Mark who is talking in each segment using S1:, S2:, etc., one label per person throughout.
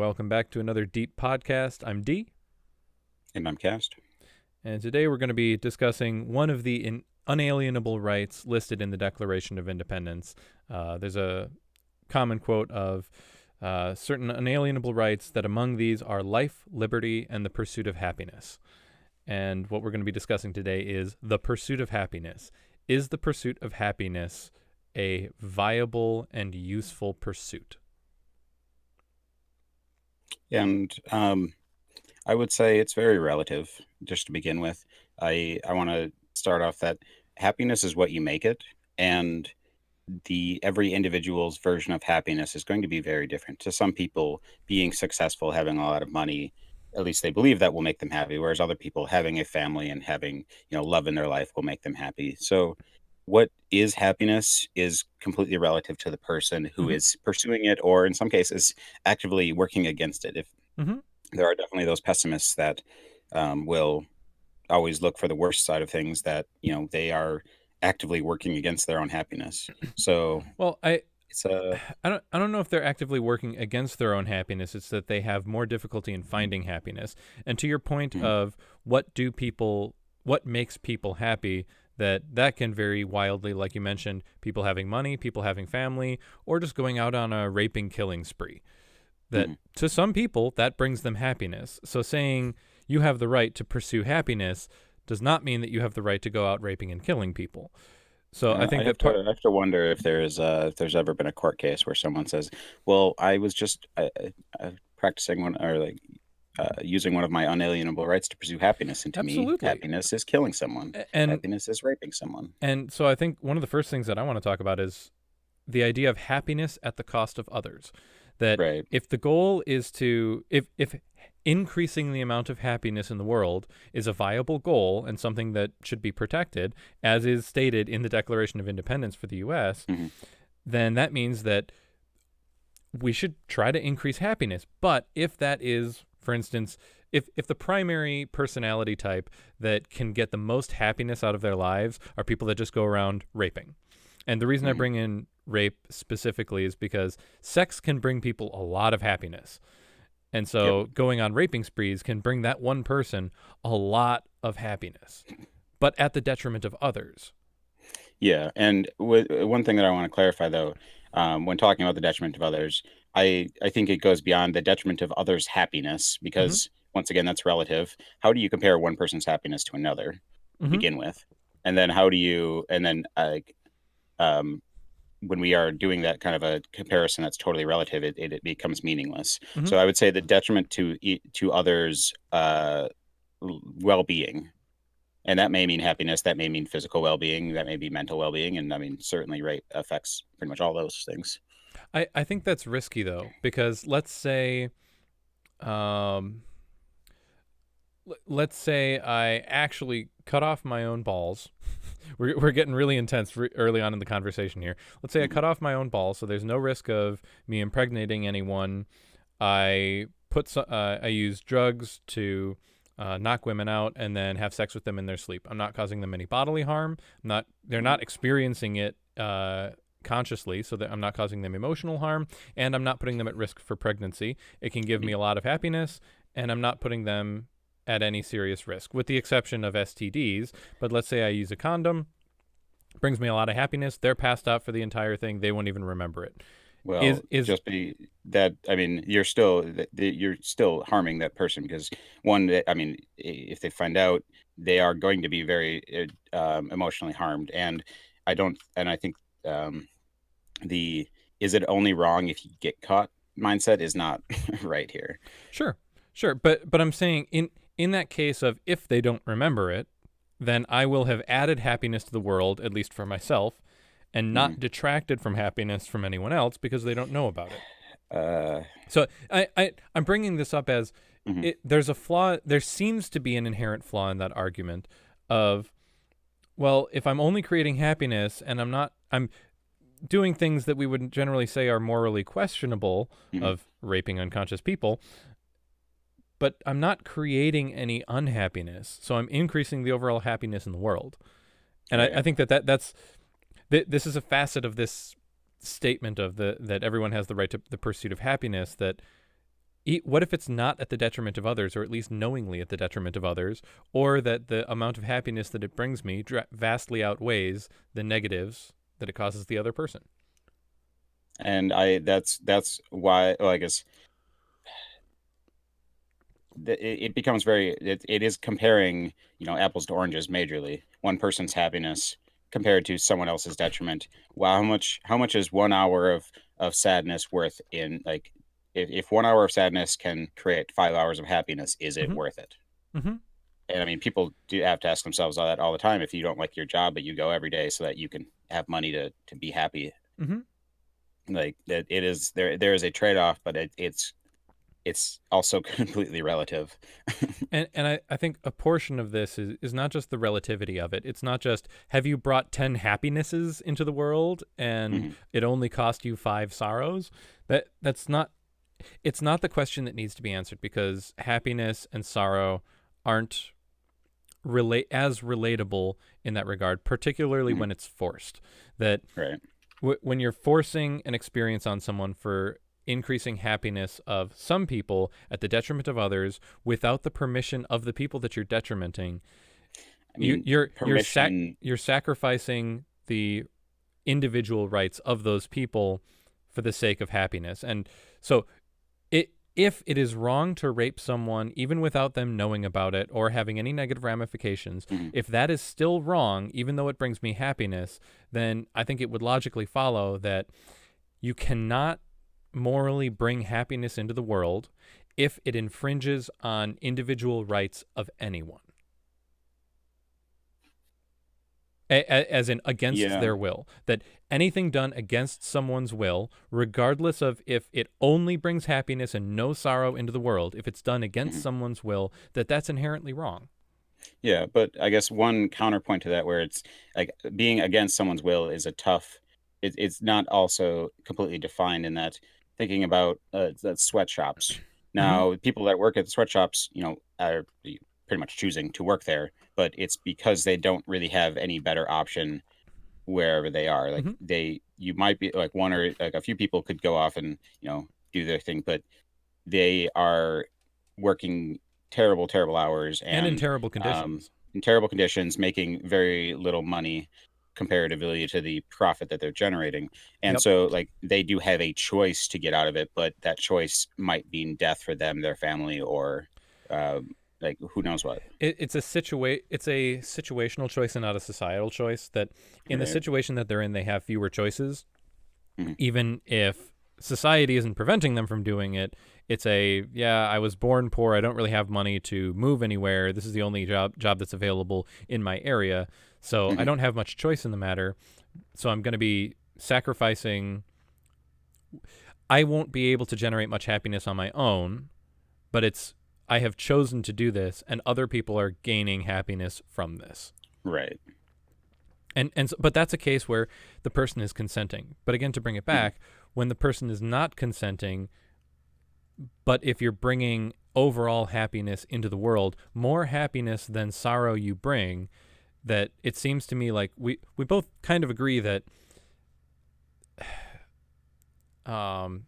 S1: welcome back to another DEAP podcast. I'm D.
S2: And I'm Cast.
S1: And today we're going to be discussing one of the unalienable rights listed in the Declaration of Independence. There's a common quote of certain unalienable rights that among these are life, liberty, and the pursuit of happiness. And what we're going to be discussing today is the pursuit of happiness. Is the pursuit of happiness a viable and useful pursuit?
S2: And I would say it's very relative, just to begin with. I want to start off that happiness is what you make it, and every individual's version of happiness is going to be very different. To some people, being successful, having a lot of money, at least they believe that will make them happy, whereas other people having a family and having, love in their life will make them happy. So what is happiness is completely relative to the person who
S1: Mm-hmm.
S2: is pursuing it, or in some cases actively working against it. If
S1: Mm-hmm.
S2: there are definitely those pessimists that will always look for the worst side of things, that they are actively working against their own happiness. So
S1: Well, I
S2: it's a
S1: I don't know if they're actively working against their own happiness. It's that they have more difficulty in finding happiness. And to your point
S2: mm,
S1: of what makes people happy, that can vary wildly. Like you mentioned, people having money, people having family, or just going out on a raping, killing spree. That
S2: mm,
S1: to some people that brings them happiness. So saying you have the right to pursue happiness does not mean that you have the right to go out raping and killing people. So I
S2: I
S1: think
S2: have
S1: that
S2: to I have to wonder if there's ever been a court case where someone says, "Well, I was just practicing one, or like using one of my unalienable rights to pursue happiness, and to me,
S1: absolutely.
S2: happiness is killing someone.
S1: And
S2: Happiness is raping someone."
S1: so I think one of the first things that I want to talk about is the idea of happiness at the cost of others. That
S2: Right.
S1: if the goal is to if increasing the amount of happiness in the world is a viable goal and something that should be protected, as is stated in the Declaration of Independence for the US,
S2: Hmm.
S1: then that means that we should try to increase happiness. But if that is, for instance, if the primary personality type that can get the most happiness out of their lives are people that just go around raping. And the reason I
S2: Hmm.
S1: bring in rape specifically is because sex can bring people a lot of happiness. And
S2: Yep.
S1: so going on raping sprees can bring that one person a lot of happiness, but at the detriment of others.
S2: Yeah, and one thing that I want to clarify, though, when talking about the detriment of others, I think it goes beyond the detriment of others' happiness,
S1: Mm-hmm.
S2: because once again, that's relative. How do you compare one person's happiness to another to
S1: Mm-hmm.
S2: begin with, and then how do you, and then um, when we are doing that kind of a comparison that's totally relative, it becomes meaningless.
S1: Mm-hmm.
S2: So I would say the detriment to others' well-being, and that may mean happiness, that may mean physical well-being, that may be mental well-being, and I mean certainly rape affects pretty much all those things.
S1: I think that's risky though, because um, let's say I actually cut off my own balls. We're getting really intense early on in the conversation here. Let's say I
S2: Mhm.
S1: cut off my own balls, so there's no risk of me impregnating anyone. I use drugs to knock women out and then have sex with them in their sleep. I'm not causing them any bodily harm. They're not experiencing it consciously, so that I'm not causing them emotional harm, and I'm not putting them at risk for pregnancy. It can give me a lot of happiness, and I'm not putting them at any serious risk, with the exception of STDs. But let's say I use a condom, brings me a lot of happiness. They're passed out for the entire thing. They won't even remember it.
S2: Well,
S1: Is
S2: just be that, I mean, you're still harming that person, because I mean, if they find out, they are going to be very emotionally harmed. And I think um, the is it only wrong if you get caught mindset is not right here.
S1: Sure, sure, but I'm saying in that case of if they don't remember it, then I will have added happiness to the world, at least for myself, and
S2: Hmm.
S1: not detracted from happiness from anyone else because they don't know about it.
S2: Uh,
S1: So I'm bringing this up as
S2: mhm.
S1: there's a flaw. There seems to be an inherent flaw in that argument of, well, if I'm only creating happiness and I'm doing things that we would generally say are morally questionable,
S2: Mhm.
S1: of raping unconscious people, but I'm not creating any unhappiness. So I'm increasing the overall happiness in the world. And I
S2: Right.
S1: think this is a facet of this statement of that everyone has the right to the pursuit of happiness, that What if it's not at the detriment of others, or at least knowingly at the detriment of others, or that the amount of happiness that it brings me vastly outweighs the negatives that it causes the other person?
S2: And that's why, well, I guess it becomes it is comparing, apples to oranges majorly. One person's happiness compared to someone else's detriment. Wow, how much is 1 hour of sadness worth in, like, if 1 hour of sadness can create 5 hours of happiness, is it
S1: Mm-hmm.
S2: worth it?
S1: Mm-hmm.
S2: And I mean, people do have to ask themselves all that all the time. If you don't like your job, but you go every day so that you can have money to be happy,
S1: Mm-hmm.
S2: like that, it is there is a trade-off, but it's also completely relative.
S1: And I think a portion of this is not just the relativity of it. It's not just, have you brought 10 happinesses into the world and
S2: Mhm.
S1: it only cost you 5 sorrows? That's not, it's not the question that needs to be answered, because happiness and sorrow aren't as relatable in that regard, particularly
S2: Mhm.
S1: when it's forced. That
S2: Right.
S1: when you're forcing an experience on someone for increasing happiness of some people at the detriment of others without the permission of the people that you're detrimenting,
S2: I mean, permission.
S1: you're sacrificing the individual rights of those people for the sake of happiness. And so if it is wrong to rape someone even without them knowing about it or having any negative ramifications,
S2: Mhm.
S1: if that is still wrong, even though it brings me happiness, then I think it would logically follow that you cannot morally bring happiness into the world if it infringes on individual rights of anyone, as in against
S2: Yeah.
S1: their will. That anything done against someone's will, regardless of if it only brings happiness and no sorrow into the world, if it's done against
S2: Mhm.
S1: someone's will, that's inherently wrong.
S2: Yeah, but I guess one counterpoint to that, where it's like being against someone's will is a tough. It's not also completely defined in that. Thinking about the sweatshops.
S1: Mm-hmm.
S2: Now, people that work at the sweatshops, are pretty much choosing to work there, but it's because they don't really have any better option wherever they are. Like,
S1: Mm-hmm.
S2: you might be like one, or like a few people could go off and do their thing, but they are working terrible, terrible hours,
S1: And in
S2: and
S1: terrible
S2: um,
S1: conditions.
S2: in terrible conditions, making very little money comparatively to the profit that they're generating. And
S1: Yep.
S2: so, like, they do have a choice to get out of it, but that choice might mean death for them, their family, or like, who knows what.
S1: It's a situational choice and not a societal choice. That in the
S2: Right.
S1: situation that they're in, they have fewer choices,
S2: Mhm.
S1: even if society isn't preventing them from doing it. It's a, yeah, I was born poor, I don't really have money to move anywhere, this is the only job that's available in my area, so I
S2: Mhm.
S1: don't have much choice in the matter. So I'm going to be sacrificing, I won't be able to generate much happiness on my own, but it's, I have chosen to do this and other people are gaining happiness from this.
S2: Right.
S1: But that's a case where the person is consenting. But again, to bring it
S2: Mhm.
S1: back, when the person is not consenting, but if you're bringing overall happiness into the world, more happiness than sorrow you bring, that it seems to me like we both kind of agree that um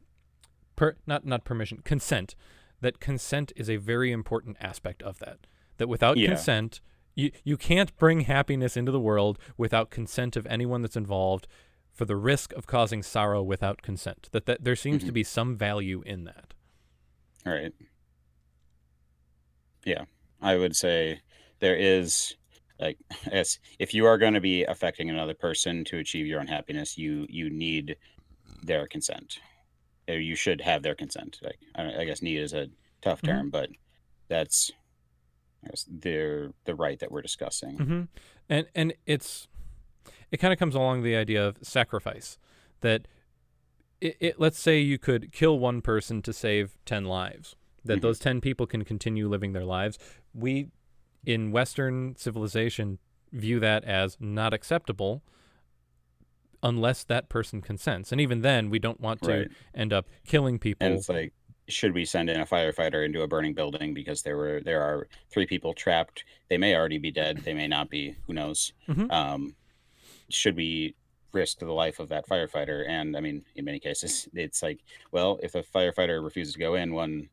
S1: not permission, consent, that consent is a very important aspect of that. That without
S2: Yeah.
S1: consent, you can't bring happiness into the world without consent of anyone that's involved, for the risk of causing sorrow without consent. That there seems to
S2: Mhm.
S1: be some value in that.
S2: All right. Yeah, I would say there is, like, as if you are going to be affecting another person to achieve your own happiness, you need their consent, or you should have their consent. Like, I guess need is a tough
S1: Mm-hmm.
S2: term, but that's, I guess, the right that we're discussing.
S1: Mm-hmm. And it kind of comes along the idea of sacrifice. That let's say you could kill one person to save 10 lives. That
S2: Hmm.
S1: those 10 people can continue living their lives. We in Western civilization view that as not acceptable unless that person consents. And even then, we don't want to
S2: Right,
S1: end up killing
S2: and
S1: people.
S2: it's like, should we send in a firefighter into a burning building because there are three people trapped? They may already be dead. They may not be. Who knows?
S1: Mm-hmm.
S2: Um, should we risk the life of that firefighter? And I mean, in many cases, it's like, well, if a firefighter refuses to go in, one,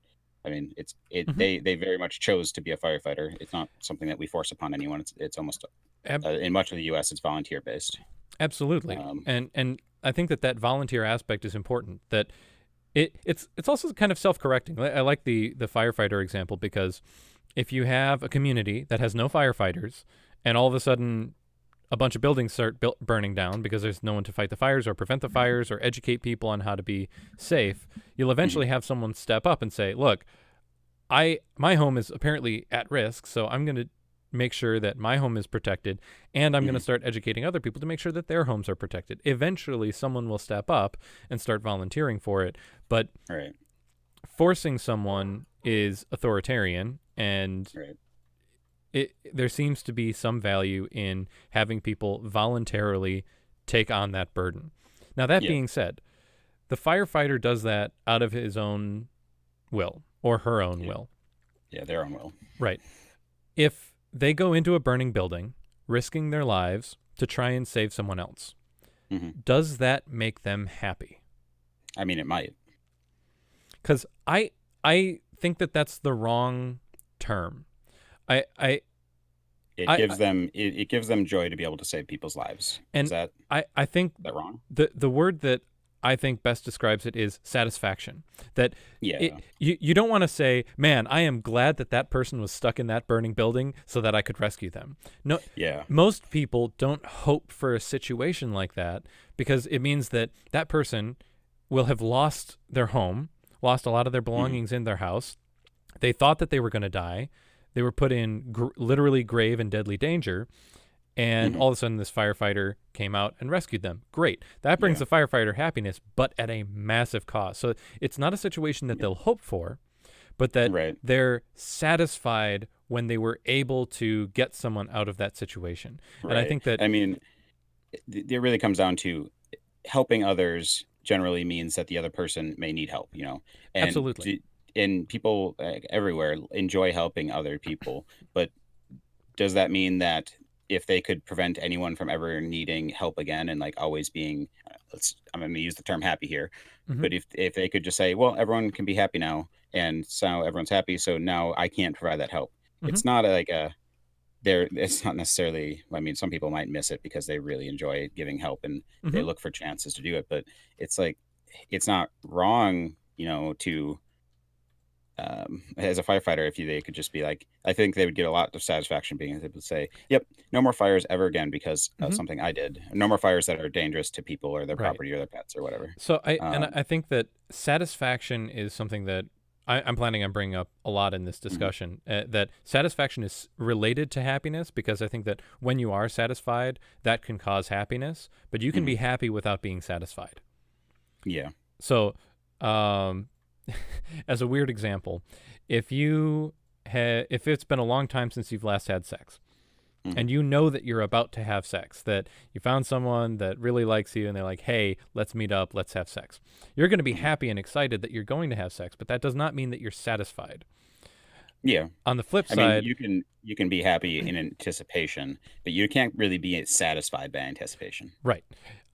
S2: I mean,
S1: Hmm.
S2: they very much chose to be a firefighter. It's not something that we force upon anyone. It's almost
S1: Ab-
S2: in much of the U.S. it's volunteer based.
S1: Absolutely.
S2: Um,
S1: And I think that volunteer aspect is important. That it's also kind of self-correcting. I like the firefighter example because if you have a community that has no firefighters and all of a sudden a bunch of buildings start burning down because there's no one to fight the fires or prevent the fires or educate people on how to be safe, you'll
S2: mhm,
S1: eventually have someone step up and say, "Look, my home is apparently at risk, so I'm going to make sure that my home is protected, and I'm going to
S2: mhm,
S1: start educating other people to make sure that their homes are protected." Eventually, someone will step up and start volunteering for it, but
S2: right,
S1: forcing someone is authoritarian, and
S2: right,
S1: there seems to be some value in having people voluntarily take on that burden. Now, that
S2: yeah,
S1: being said, the firefighter does that out of his own will or her own
S2: yeah,
S1: will.
S2: yeah. Their own will.
S1: Right. If they go into a burning building, risking their lives to try and save someone else,
S2: Hmm.
S1: does that make them happy?
S2: I mean, it might.
S1: Because I think that that's the wrong term. I I
S2: It
S1: I,
S2: gives
S1: I
S2: them it gives them joy to be able to save people's lives.
S1: and I think
S2: Is that wrong?
S1: the word that I think best describes it is satisfaction. That
S2: Yeah,
S1: you don't want to say, "Man, I am glad that that person was stuck in that burning building so that I could rescue them." No,
S2: yeah,
S1: most people don't hope for a situation like that because it means that that person will have lost their home, lost a lot of their
S2: hmm,
S1: belongings in their house. They thought that they were going to die. They were put in literally grave and deadly danger, and
S2: hmm,
S1: all of a sudden this firefighter came out and rescued them. Great. That brings
S2: yeah,
S1: the firefighter happiness, but at a massive cost. So it's not a situation that
S2: yeah,
S1: they'll hope for, but that
S2: right,
S1: they're satisfied when they were able to get someone out of that situation. And I
S2: right.
S1: think that
S2: I mean, it really comes down to helping others generally means that the other person may need help, and
S1: absolutely.
S2: people everywhere enjoy helping other people. But does that mean that if they could prevent anyone from ever needing help again and like always being, I'm going to use the term happy here,
S1: Hmm.
S2: but if they could just say, well, everyone can be happy now, and so everyone's happy, so now I can't provide that help.
S1: Hmm.
S2: It's not like a there it's not necessarily, I mean, some people might miss it because they really enjoy giving help and they
S1: Hmm.
S2: look for chances to do it, but it's like it's not wrong, to as a firefighter, if they could just be like, I think they would get a lot of satisfaction being able to say, "Yep, no more fires ever again because of
S1: Hmm.
S2: something I did. No more fires that are dangerous to people or their
S1: Right.
S2: property or their pets or whatever."
S1: So
S2: Um,
S1: I think that satisfaction is something that I'm planning on bringing up a lot in this
S2: mhm,
S1: discussion. That satisfaction is related to happiness because I think that when you are satisfied, that can cause happiness, but you can
S2: mhm,
S1: be happy without being satisfied.
S2: yeah,
S1: So, um, as a weird example, if if it's been a long time since you've last had sex,
S2: mhm,
S1: and you know that you're about to have sex, that you found someone that really likes you and they're like, "Hey, let's meet up, let's have sex." You're going to be
S2: mhm,
S1: happy and excited that you're going to have sex, but that does not mean that you're satisfied.
S2: yeah.
S1: On the flip
S2: I mean,
S1: side,
S2: you can be happy in anticipation, but you can't really be satisfied by anticipation.
S1: right.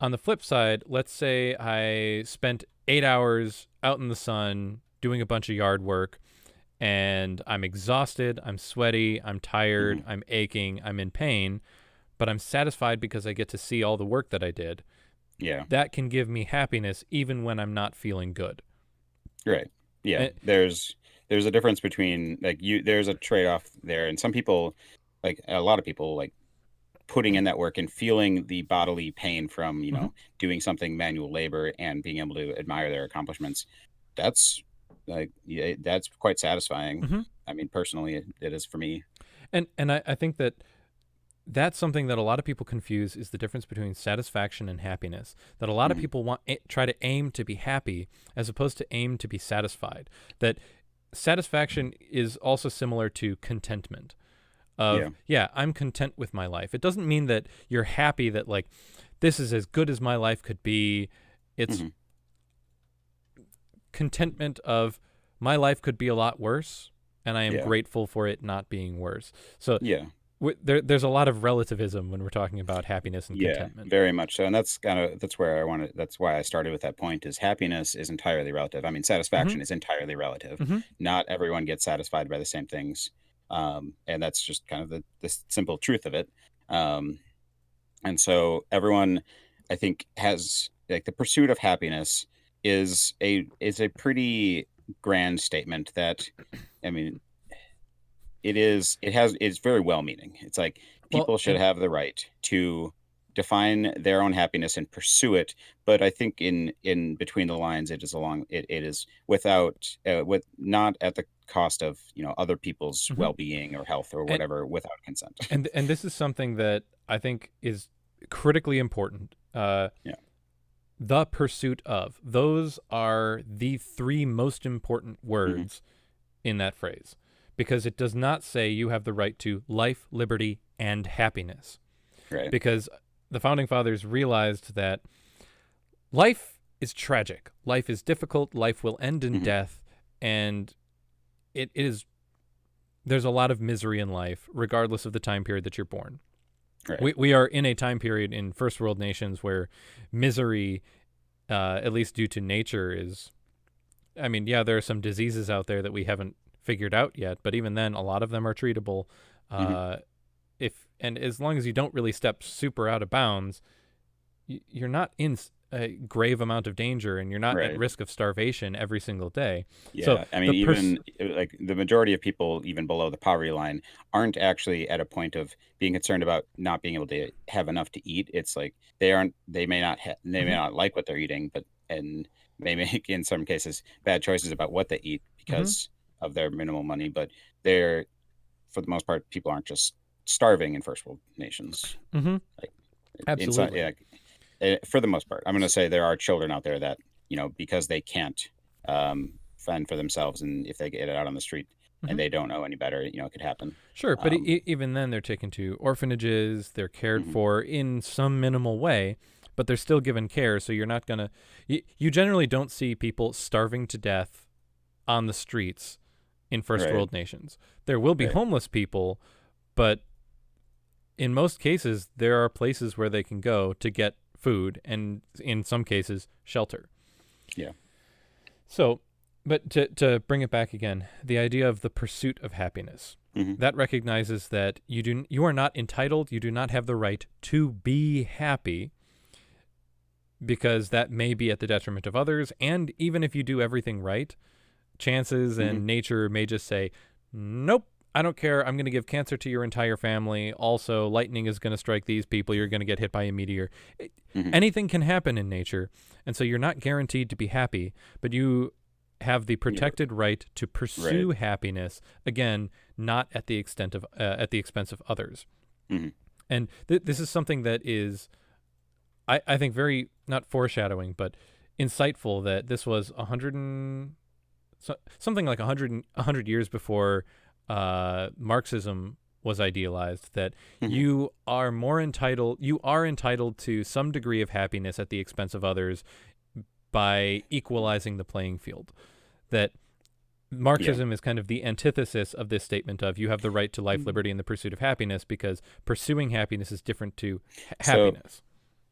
S1: On the flip side, let's say I spent 8 hours out in the sun doing a bunch of yard work and I'm exhausted, I'm sweaty, I'm tired,
S2: Hmm.
S1: I'm aching, I'm in pain, but I'm satisfied because I get to see all the work that I did.
S2: Yeah,
S1: That can give me happiness even when I'm not feeling good.
S2: right. Yeah,
S1: Eh,
S2: there's a difference between like there's a trade off there, and some people, like a lot of people, like putting in that work and feeling the bodily pain from,
S1: mhm,
S2: doing something manual labor and being able to admire their accomplishments. That's like, yeah, that's quite satisfying.
S1: mhm.
S2: I mean, personally, it is for me.
S1: And I think that that's something that a lot of people confuse is the difference between satisfaction and happiness. That a lot of
S2: Hmm.
S1: people try to aim to be happy as opposed to aim to be satisfied. That satisfaction is also similar to contentment. Of
S2: Yeah.
S1: yeah, I'm content with my life. It doesn't mean that you're happy that like this is as good as my life could be. It's
S2: Hmm.
S1: contentment of my life could be a lot worse and I am
S2: Yeah.
S1: grateful for it not being worse. So
S2: Yeah.
S1: there's a lot of relativism when we're talking about happiness and
S2: Yeah,
S1: contentment.
S2: very much so. And that's where I wanted that's why I started with that point is happiness is entirely relative. I mean,
S1: Mm-hmm.
S2: satisfaction is entirely relative.
S1: Mm-hmm.
S2: Not everyone gets satisfied by the same things. And that's just kind of the simple truth of it. Um, and so everyone, I think, has like the pursuit of happiness is a pretty grand statement that, I mean, it's very well meaning. It's like
S1: Well,
S2: people should
S1: and
S2: have the right to define their own happiness and pursue it. But I think in between the lines, it is without with not at the cost of other people's
S1: mhm.
S2: well-being or health or
S1: and
S2: whatever without consent.
S1: and this is something that I think is critically important.
S2: Yeah.
S1: The pursuit of, those are the three most important
S2: Hmm.
S1: words in that phrase, because it does not say you have the right to life, liberty, and happiness.
S2: Right.
S1: Because the founding fathers realized that life is tragic, life is difficult, life will end in
S2: Hmm.
S1: death, and it is there's a lot of misery in life, regardless of the time period that you're born.
S2: Right.
S1: We are in a time period in first world nations where misery, at least due to nature, is. I mean, yeah, there are some diseases out there that we haven't figured out yet, but even then, a lot of them are treatable.
S2: Hmm.
S1: Uh, if and as long as you don't really step super out of bounds, you're not in a grave amount of danger, and you're not at
S2: Right.
S1: risk of starvation every single day. So
S2: Yeah, I mean,
S1: the
S2: even like the majority of people, even below the poverty line, aren't actually at a point of being concerned about not being able to have enough to eat. It's like they may
S1: Mhm,
S2: not like what they're eating, but and may make in some cases bad choices about what they eat
S1: mhm,
S2: because of their minimal money. But they're for the most part, people aren't just starving in first world nations.
S1: mhm,
S2: Like in some,
S1: absolutely.
S2: yeah, for the most part, I'm going to say there are children out there that because they can't fend for themselves, and if they get it out on the street and
S1: Mhm.
S2: they don't know any better, it could happen.
S1: Sure, but
S2: Um,
S1: even then, they're taken to orphanages. They're cared
S2: mhm.
S1: for in some minimal way, but they're still given care. So you're not gonna. You generally don't see people starving to death on the streets in first
S2: Right,
S1: world nations. There will be
S2: right,
S1: homeless people, but in most cases, there are places where they can go to get food, and in some cases, shelter.
S2: yeah,
S1: So, but to bring it back again, the idea of the pursuit of happiness,
S2: hmm,
S1: that recognizes that you are not entitled, you do not have the right to be happy, because that may be at the detriment of others, and even if you do everything right, chances
S2: hmm,
S1: and nature may just say, "Nope, I don't care. I'm going to give cancer to your entire family. Also, lightning is going to strike these people. You're going to get hit by a meteor."
S2: hmm,
S1: Anything can happen in nature, and so you're not guaranteed to be happy, but you have the
S2: yeah,
S1: protected right to
S2: right,
S1: pursue happiness, again, not at the expense of others.
S2: hmm,
S1: And this is something that is, I think, very not foreshadowing, but insightful, that this was something like 100 years before Marxism was idealized, that
S2: hmm,
S1: you are entitled to some degree of happiness at the expense of others by equalizing the playing field. That
S2: yeah.
S1: Marxism is kind of the antithesis of this statement of you have the right to life,
S2: Mhm.
S1: liberty, and the pursuit of happiness, because pursuing happiness is different to
S2: So,
S1: happiness.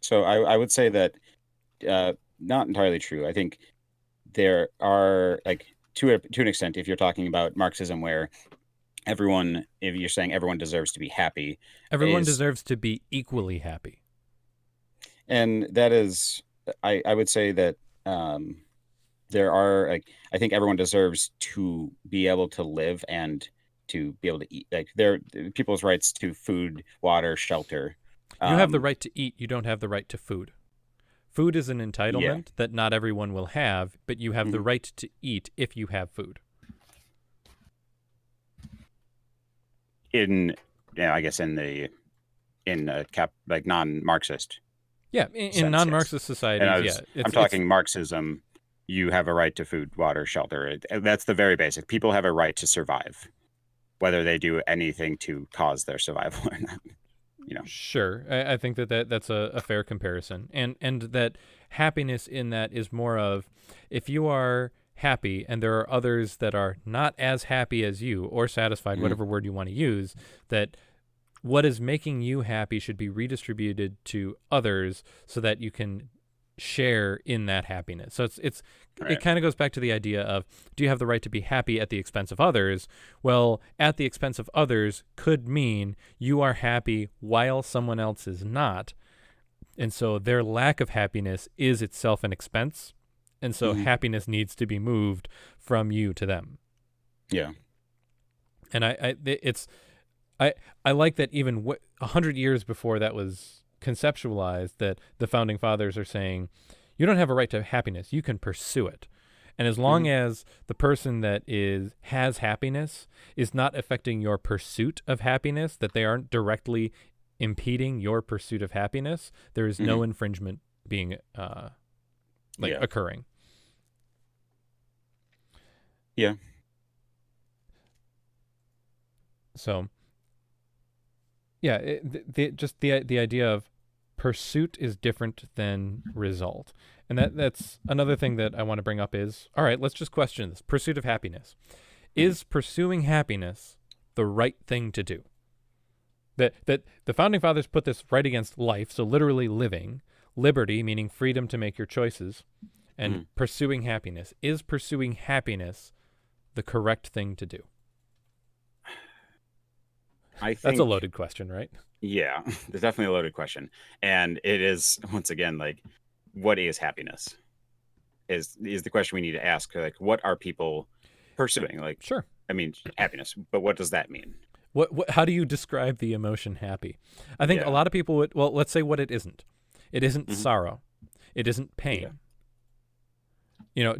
S2: so I would say that not entirely true. I think there are like to an extent, if you're talking about Marxism, where if you're saying everyone deserves to be happy,
S1: Everyone
S2: is
S1: deserves to be equally happy.
S2: and that is, I would say that um, there are like I think everyone deserves to be able to live and to be able to eat. Like there, people's rights to food, water, shelter.
S1: You have the
S2: Um,
S1: right to eat, you don't have the right to food. Food is an
S2: yeah,
S1: entitlement that not everyone will have, but you have the
S2: mhm.
S1: right to eat if you have food.
S2: In I guess in a like non-Marxist
S1: Yeah, in
S2: sense, yes.
S1: non-Marxist
S2: And
S1: societies, yeah,
S2: I'm
S1: it's
S2: talking Marxism. You have a right to food, water, shelter. That's the very basic. People have a right to survive, whether they do anything to cause their survival or not. You know.
S1: sure. I think that's a fair comparison, and that happiness in that is more of, if you are happy and there are others that are not as happy as you or satisfied,
S2: Mhm.
S1: whatever word you want to use, that what is making you happy should be redistributed to others so that you can share in that happiness. So it
S2: Right.
S1: kind of goes back to the idea of, do you have the right to be happy at the expense of others? Well, at the expense of others could mean you are happy while someone else is not. And so their lack of happiness is itself an expense. And so
S2: Hmm.
S1: happiness needs to be moved from you to them.
S2: Yeah.
S1: And I like that even 100 years before that was conceptualized, that the founding fathers are saying, you don't have a right to happiness. You can pursue it. And as long
S2: Hmm.
S1: as the person that has happiness is not affecting your pursuit of happiness, that they aren't directly impeding your pursuit of happiness, there is
S2: Hmm.
S1: no infringement being
S2: Yeah.
S1: occurring.
S2: Yeah.
S1: So yeah, just the idea of pursuit is different than result. And that's another thing that I want to bring up is, all right, let's just question this. Pursuit of happiness.
S2: Hmm.
S1: Is pursuing happiness the right thing to do? That the founding fathers put this right against life, so literally living, liberty meaning freedom to make your choices, and
S2: Hmm.
S1: pursuing happiness. Is pursuing happiness the correct thing to do?
S2: I
S1: That's a
S2: think,
S1: loaded question, right?
S2: yeah, there's definitely a loaded question. And it is, once again, like, what is happiness? Is the question we need to ask. Like, what are people pursuing? Like,
S1: Sure.
S2: I mean, happiness, but what does that mean?
S1: How do you describe the emotion happy? I think a
S2: Yeah.
S1: lot of people would, well, let's say what it isn't. It isn't
S2: Hmm.
S1: sorrow. It isn't
S2: Yeah.
S1: pain.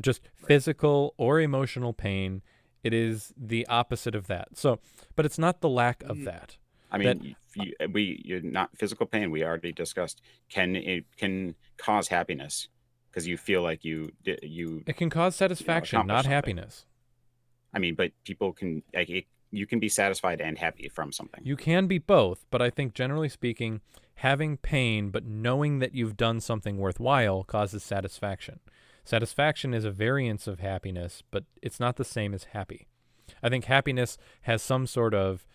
S1: Just
S2: Right.
S1: physical or emotional pain. It is the opposite of that. So, but it's not the lack of
S2: Mm.
S1: that.
S2: I
S1: That
S2: mean, you're not physical pain. We already discussed can cause happiness because you feel like you
S1: it can cause satisfaction, not
S2: accomplished something.
S1: happiness.
S2: I mean, but people can you can be satisfied and happy from something.
S1: You can be both, but I think generally speaking, having pain but knowing that you've done something worthwhile causes satisfaction. Satisfaction is a variance of happiness, but it's not the same as happy. I think happiness has some sort of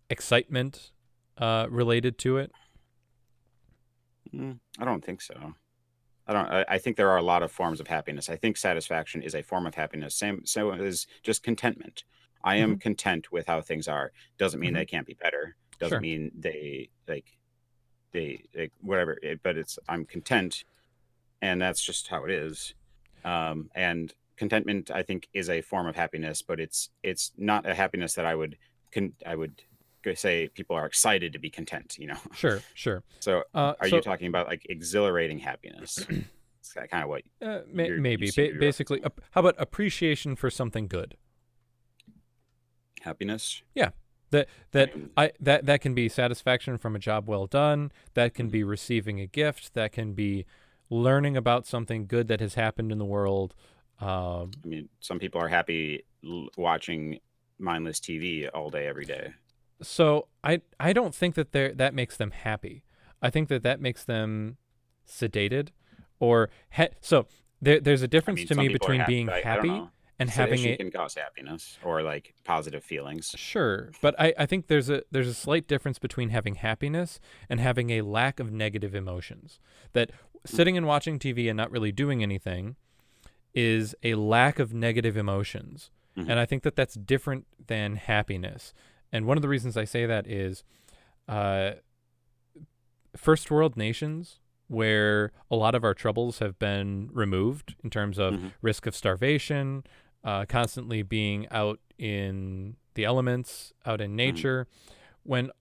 S1: excitement related to it.
S2: I don't think so. I don't. I think there are a lot of forms of happiness. I think satisfaction is a form of happiness. Same, so is just contentment. I am
S1: Mm-hmm.
S2: content with how things are. Doesn't mean
S1: Mm-hmm.
S2: they can't be better. Doesn't
S1: Sure.
S2: mean they like whatever. But it's I'm content, and that's just how it is. And contentment, I think, is a form of happiness, but it's not a happiness that I would say people are excited to be content.
S1: Sure. Sure.
S2: So, are you
S1: So
S2: talking about like exhilarating happiness? Is that kind of what you
S1: maybe
S2: seem to be
S1: basically,
S2: referencing?
S1: how about appreciation for something good?
S2: Happiness?
S1: Yeah.
S2: I
S1: That
S2: mean,
S1: that can be satisfaction from a job well done. That can
S2: mhm.
S1: be receiving a gift. That can be learning about something good that has happened in the world. Um,
S2: I mean, some people are happy watching mindless TV all day, every day.
S1: so I don't think that that makes them happy. I think that that makes them sedated, or so there's a
S2: I
S1: difference
S2: mean,
S1: to
S2: some
S1: me
S2: people are
S1: between
S2: happy,
S1: being
S2: but I don't
S1: happy
S2: know.
S1: and having
S2: Sedation
S1: a
S2: can cause happiness or like positive feelings.
S1: sure, but I think there's a slight difference between having happiness and having a lack of negative emotions. That sitting and watching TV and not really doing anything is a lack of negative emotions.
S2: Mm-hmm.
S1: And I think that that's different than happiness. And one of the reasons I say that is uh, first world nations where a lot of our troubles have been removed in terms of
S2: Mm-hmm.
S1: risk of starvation, constantly being out in the elements, out in
S2: Mm-hmm.
S1: nature. When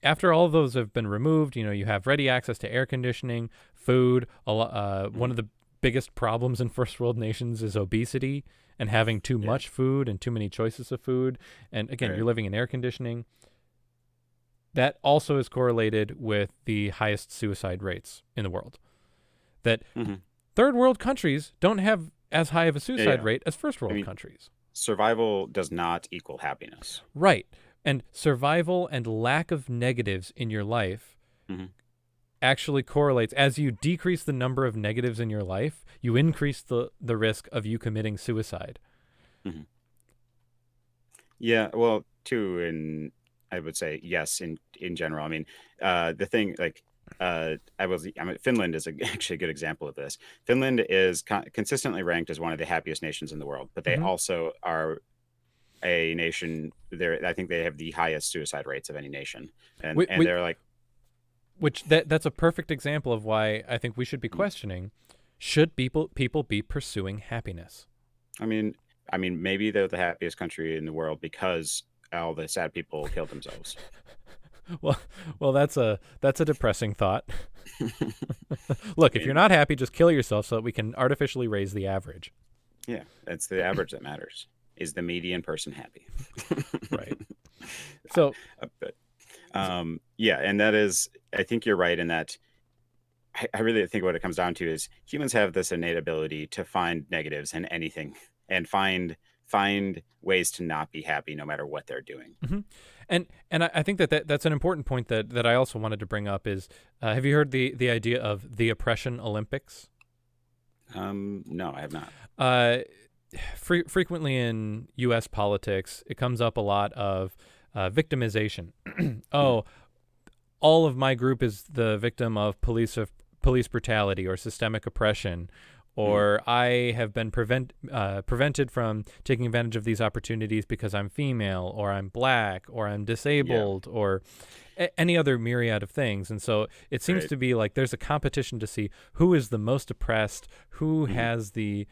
S1: after all of those have been removed, you have ready access to air conditioning, food. One
S2: Mm-hmm.
S1: of the biggest problems in first world nations is obesity and having too
S2: Yeah.
S1: much food and too many choices of food. And again, you're
S2: Right.
S1: living in air conditioning. That also is correlated with the highest suicide rates in the world. That
S2: Mm-hmm.
S1: third world countries don't have as high of a
S2: Yeah.
S1: suicide
S2: Yeah.
S1: rate as first
S2: I
S1: world
S2: mean,
S1: countries.
S2: survival does not equal happiness.
S1: Right. And survival and lack of negatives in your life
S2: Mm-hmm.
S1: actually correlates. As you decrease the number of negatives in your life, you increase the risk of you committing suicide.
S2: Mm-hmm. Yeah. Well, too, and I would say yes in general. I mean, the thing like Finland is actually a good example of this. Finland is consistently ranked as one of the happiest nations in the world, but they
S1: Hmm.
S2: also are a nation there. I think they have the highest suicide rates of any nation, and
S1: Which,
S2: they're like,
S1: that's a perfect example of why I think we should be questioning: should people be pursuing happiness?
S2: I mean, maybe they're the happiest country in the world because all the sad people killed themselves.
S1: Well, that's a depressing thought.
S2: I
S1: Look, if you're
S2: mean,
S1: not happy, just kill yourself so that we can artificially raise the average.
S2: yeah, that's the average that matters. Is the median person happy?
S1: Right. So,
S2: But yeah, and that is, I think you're right in that. I really think what it comes down to is humans have this innate ability to find negatives in anything and find ways to not be happy no matter what they're doing.
S1: mhm. And I think that's an important point that I also wanted to bring up is have you heard the idea of the oppression Olympics?
S2: No, I have not.
S1: Uh, Frequently in U.S. politics, it comes up a lot of victimization.
S2: Mm,
S1: Oh, all of my group is the victim of police brutality or systemic oppression,
S2: mm,
S1: or I have been prevented from taking advantage of these opportunities because I'm female, or I'm black, or I'm
S2: yeah,
S1: disabled, or any other myriad of things. And so it seems
S2: right.
S1: to be like there's a competition to see who is the most oppressed, who
S2: Mm,
S1: has the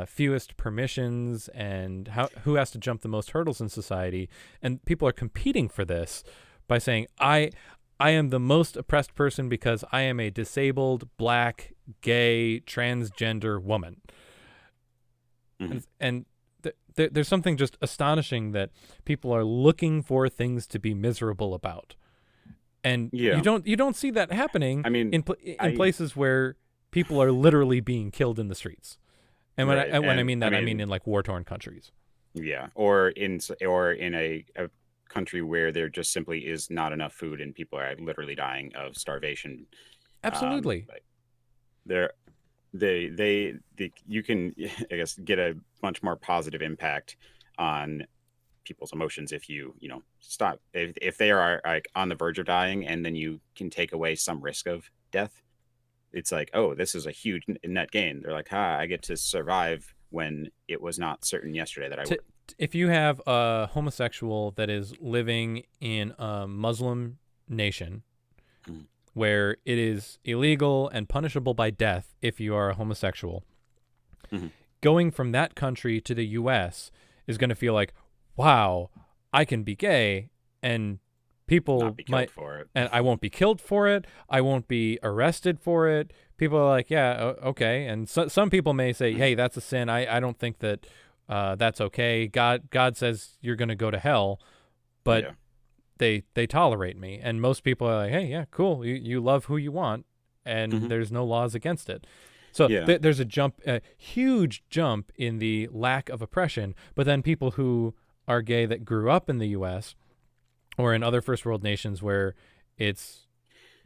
S1: fewest permissions, and who has to jump the most hurdles in society. And people are competing for this by saying, I am the most oppressed person because I am a disabled, black, gay, transgender woman.
S2: mm,
S1: And there's something just astonishing that people are looking for things to be miserable about. And
S2: yeah,
S1: you don't see that happening
S2: I mean,
S1: in
S2: I
S1: places where people are literally being killed in the streets. And
S2: right,
S1: when I
S2: and
S1: mean that, I mean in like war-torn countries.
S2: yeah, or in a country where there just simply is not enough food and people are literally dying of starvation.
S1: Absolutely.
S2: Like there you can I guess get a much more positive impact on people's emotions if you stop if they are like on the verge of dying and then you can take away some risk of death. It's like, oh, this is a huge net gain. They're like, I get to survive when it was not certain yesterday that I
S1: To,
S2: would.
S1: if you have a homosexual that is living in a Muslim nation
S2: Mm,
S1: where it is illegal and punishable by death if you are a homosexual,
S2: mhm.
S1: going from that country to the US is going to feel like, wow, I can be gay and
S2: Not
S1: people
S2: be killed
S1: might,
S2: for it.
S1: and I won't be killed for it. I won't be arrested for it. People are like, yeah, okay. And some people may say,
S2: Mm,
S1: hey, that's a sin. I don't think that that's okay. God says you're going to go to hell, but
S2: yeah.
S1: they tolerate me. And most people are like, hey, yeah, cool. You love who you want, and
S2: Hmm.
S1: there's no laws against it. So
S2: Yeah.
S1: there's a huge jump in the lack of oppression. But then people who are gay that grew up in the U.S. or in other first world nations where it's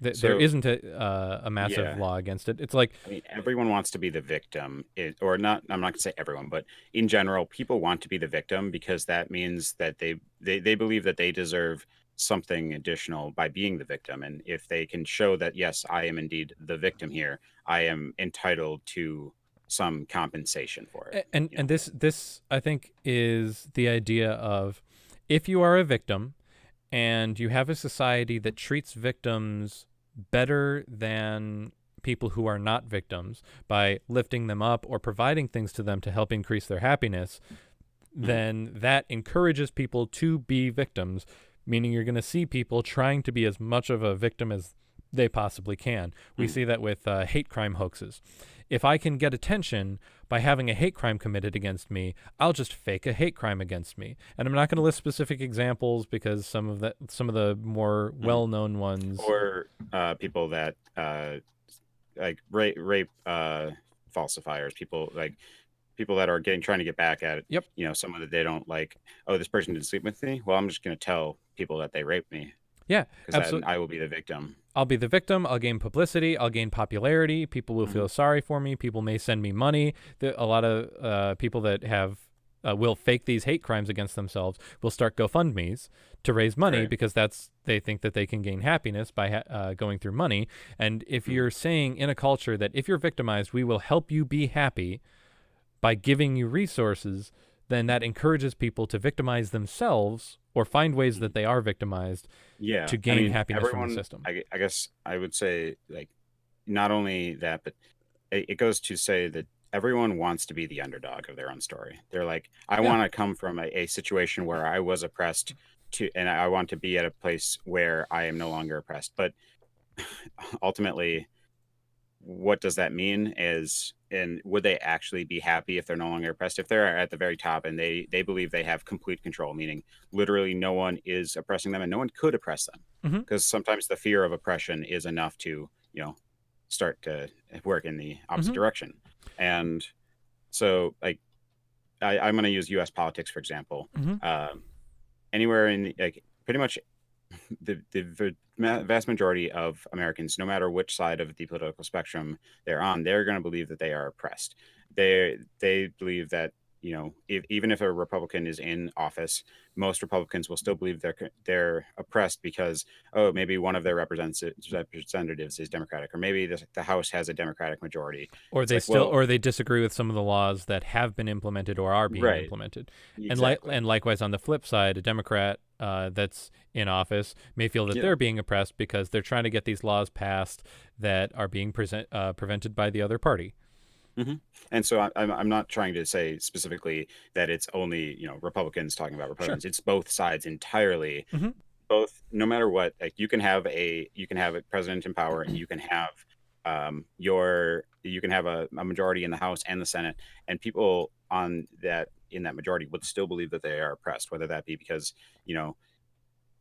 S1: there
S2: So
S1: isn't a massive
S2: yeah,
S1: law against it. It's like
S2: I mean, everyone wants to be the victim, or not. I'm not going to say everyone, but in general, people want to be the victim because that means that they believe that they deserve something additional by being the victim. And if they can show that, yes, I am indeed the victim here, I am entitled to some compensation for it.
S1: and
S2: You know?
S1: and this I think is the idea of if you are a victim and you have a society that treats victims better than people who are not victims by lifting them up or providing things to them to help increase their happiness,
S2: Mhm.
S1: then that encourages people to be victims, meaning you're going to see people trying to be as much of a victim as they possibly can. We
S2: Mhm.
S1: see that with hate crime hoaxes. If I can get attention by having a hate crime committed against me, I'll just fake a hate crime against me. And I'm not going to list specific examples because some of the more
S2: Mhm.
S1: well-known ones.
S2: Or people that like rape falsifiers, people that are getting trying to get back at
S1: Yep.
S2: someone that they don't like. Oh, this person didn't sleep with me. Well, I'm just going to tell people that they raped me
S1: Yeah,
S2: because then
S1: absolutely.
S2: I will be the victim.
S1: I'll be the victim. I'll gain publicity. I'll gain popularity. People will
S2: Hmm.
S1: feel sorry for me. People may send me money. A lot of people that have will fake these hate crimes against themselves, will start GoFundMes to raise money
S2: Right.
S1: because they think that they can gain happiness by going through money. And if
S2: Mhm.
S1: you're saying in a culture that if you're victimized, we will help you be happy by giving you resources, then that encourages people to victimize themselves or find ways that
S2: Mhm.
S1: they are victimized
S2: Yeah.
S1: to
S2: I
S1: gain
S2: mean,
S1: happiness from the
S2: everyone,
S1: system.
S2: I guess I would say, like, not only that, but it goes to say that everyone wants to be the underdog of their own story. They're like, I
S1: Yeah.
S2: want to come from a situation where I was oppressed and I want to be at a place where I am no longer oppressed. But ultimately, what does that mean is, and would they actually be happy if they're no longer oppressed? If they're at the very top and they believe they have complete control, meaning literally no one is oppressing them and no one could oppress them,
S1: Hmm.
S2: because sometimes the fear of oppression is enough to, start to work in the opposite
S1: Hmm.
S2: direction. And so, like, I'm going to use U.S. politics for example.
S1: Hmm.
S2: Um, Anywhere in, like, pretty much the vast majority of Americans, no matter which side of the political spectrum they're on, they're going to believe that they are oppressed. They believe that, even if a Republican is in office, most Republicans will still believe they're oppressed because, oh, maybe one of their representatives is Democratic, or maybe the House has a Democratic majority.
S1: Or
S2: It's
S1: they
S2: like,
S1: still,
S2: well,
S1: or they disagree with some of the laws that have been implemented or are being
S2: right,
S1: implemented,
S2: exactly,
S1: and likewise on the flip side, a Democrat that's in office may feel that
S2: yeah.
S1: they're being oppressed because they're trying to get these laws passed that are being prevented by the other party.
S2: hmm And so I'm not trying to say specifically that it's only, Republicans talking about
S1: Sure.
S2: Republicans. It's both sides entirely.
S1: Hmm.
S2: Both, no matter what, like, you can have a president in power, and you can have a majority in the House and the Senate, and people on that in that majority would still believe that they are oppressed, whether that be because, you know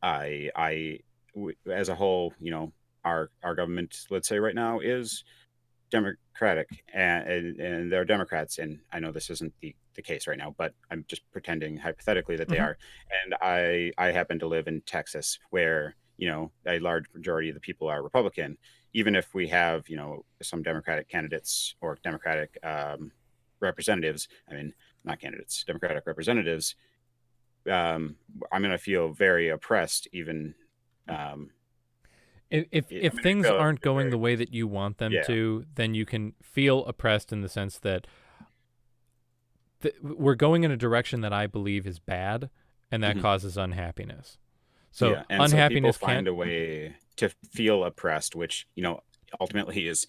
S2: as a whole, our government, let's say right now, is Democratic, and they're Democrats, and I know this isn't the case right now, but I'm just pretending hypothetically that they
S1: Hmm.
S2: are. And I happen to live in Texas, where, a large majority of the people are Republican. Even if we have, some Democratic candidates or Democratic representatives, I mean, not candidates, Democratic representatives, um, I'm going to feel very oppressed, even. Um,
S1: If
S2: I'm going to
S1: things
S2: feel
S1: aren't going
S2: very
S1: the way
S2: oppressed.
S1: that you want them
S2: Yeah.
S1: to, then you can feel oppressed in the sense that we're going in a direction that I believe is bad, and that
S2: Mhm.
S1: causes unhappiness. So
S2: Yeah, and so people
S1: unhappiness can't.
S2: find a way to feel oppressed, which, ultimately is,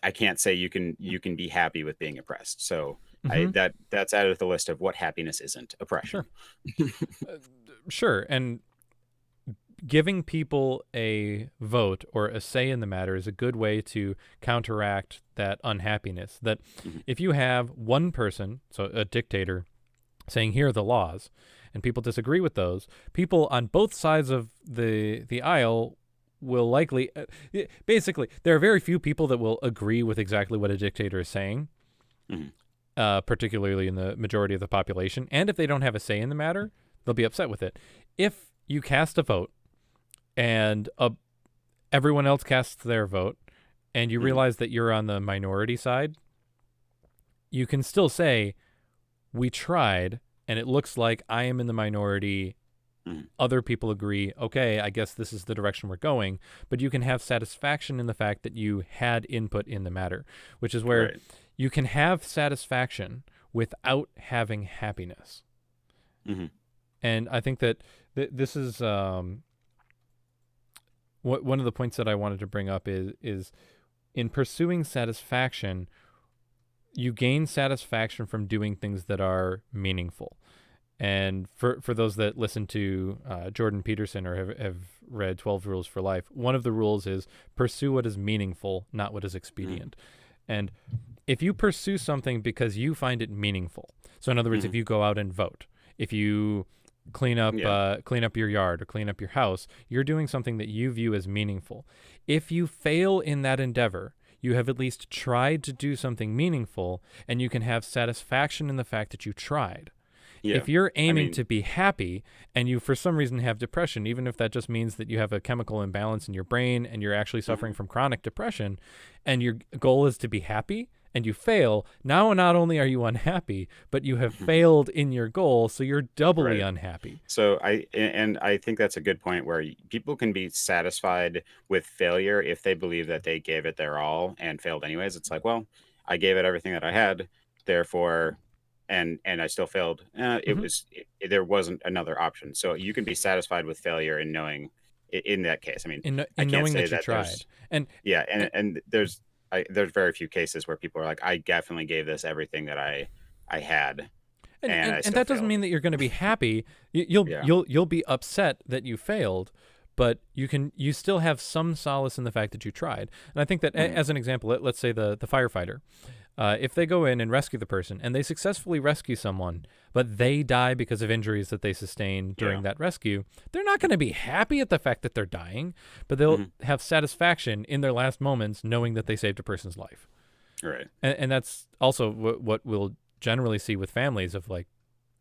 S2: I can't say you can be happy with being oppressed. So I
S1: Hmm.
S2: that's out of the list of what happiness isn't:
S1: Sure.
S2: oppression.
S1: Uh, sure. And giving people a vote or a say in the matter is a good way to counteract that unhappiness. That
S2: Mhm.
S1: if you have one person, so a dictator, saying here are the laws, and people disagree with those, people on both sides of the aisle will likely basically there are very few people that will agree with exactly what a dictator is saying,
S2: Mhm.
S1: particularly in the majority of the population. And if they don't have a say in the matter, they'll be upset with it. If you cast a vote and everyone else casts their vote, and you
S2: Mhm.
S1: realize that you're on the minority side, you can still say, we tried, and it looks like I am in the minority.
S2: Mhm.
S1: Other people agree, okay, I guess this is the direction we're going, but you can have satisfaction in the fact that you had input in the matter, which is where
S2: Right.
S1: you can have satisfaction without having happiness.
S2: Mhm.
S1: And I think that this is one of the points that I wanted to bring up is in pursuing satisfaction, you gain satisfaction from doing things that are meaningful. And for those that listen to Jordan Peterson or have read 12 Rules for Life, one of the rules is pursue what is meaningful, not what is
S2: Mhm.
S1: expedient. And if you pursue something because you find it meaningful, so in other words, if
S2: Mhm.
S1: you go out and vote, if you
S2: Yeah.
S1: clean up your yard or clean up your house, you're doing something that you view as meaningful. If you fail in that endeavor, you have at least tried to do something meaningful, and you can have satisfaction in the fact that you tried.
S2: Yeah.
S1: If you're
S2: I
S1: aiming
S2: mean,
S1: to be happy and you for some reason have depression, even if that just means that you have a chemical imbalance in your brain and you're actually suffering
S2: mhm.
S1: from chronic depression, and your goal is to be happy and you fail, now not only are you unhappy, but you have failed in your goal, so you're doubly
S2: Right.
S1: unhappy.
S2: So I think that's a good point where people can be satisfied with failure if they believe that they gave it their all and failed anyways. It's like, well, I gave it everything that I had, therefore, and I still failed.
S1: Hmm.
S2: There wasn't another option. So you can be satisfied with failure and knowing in that case. I mean, I
S1: In
S2: can't
S1: knowing
S2: say
S1: that you
S2: that
S1: tried. And
S2: yeah,
S1: and,
S2: and there's very few cases where people are like, I definitely gave this everything that I had and I
S1: and
S2: still
S1: that doesn't
S2: failed.
S1: mean that you're going to be happy. You'll
S2: Yeah.
S1: you'll be upset that you failed, but you still have some solace in the fact that you tried. And I think that
S2: Mhm.
S1: as an example, let's say the firefighter, if they go in and rescue the person and they successfully rescue someone, but they die because of injuries that they sustained during
S2: Yeah.
S1: that rescue, they're not going to be happy at the fact that they're dying, but they'll
S2: Mhm.
S1: have satisfaction in their last moments knowing that they saved a person's life.
S2: Right.
S1: And that's also what we'll generally see with families of like,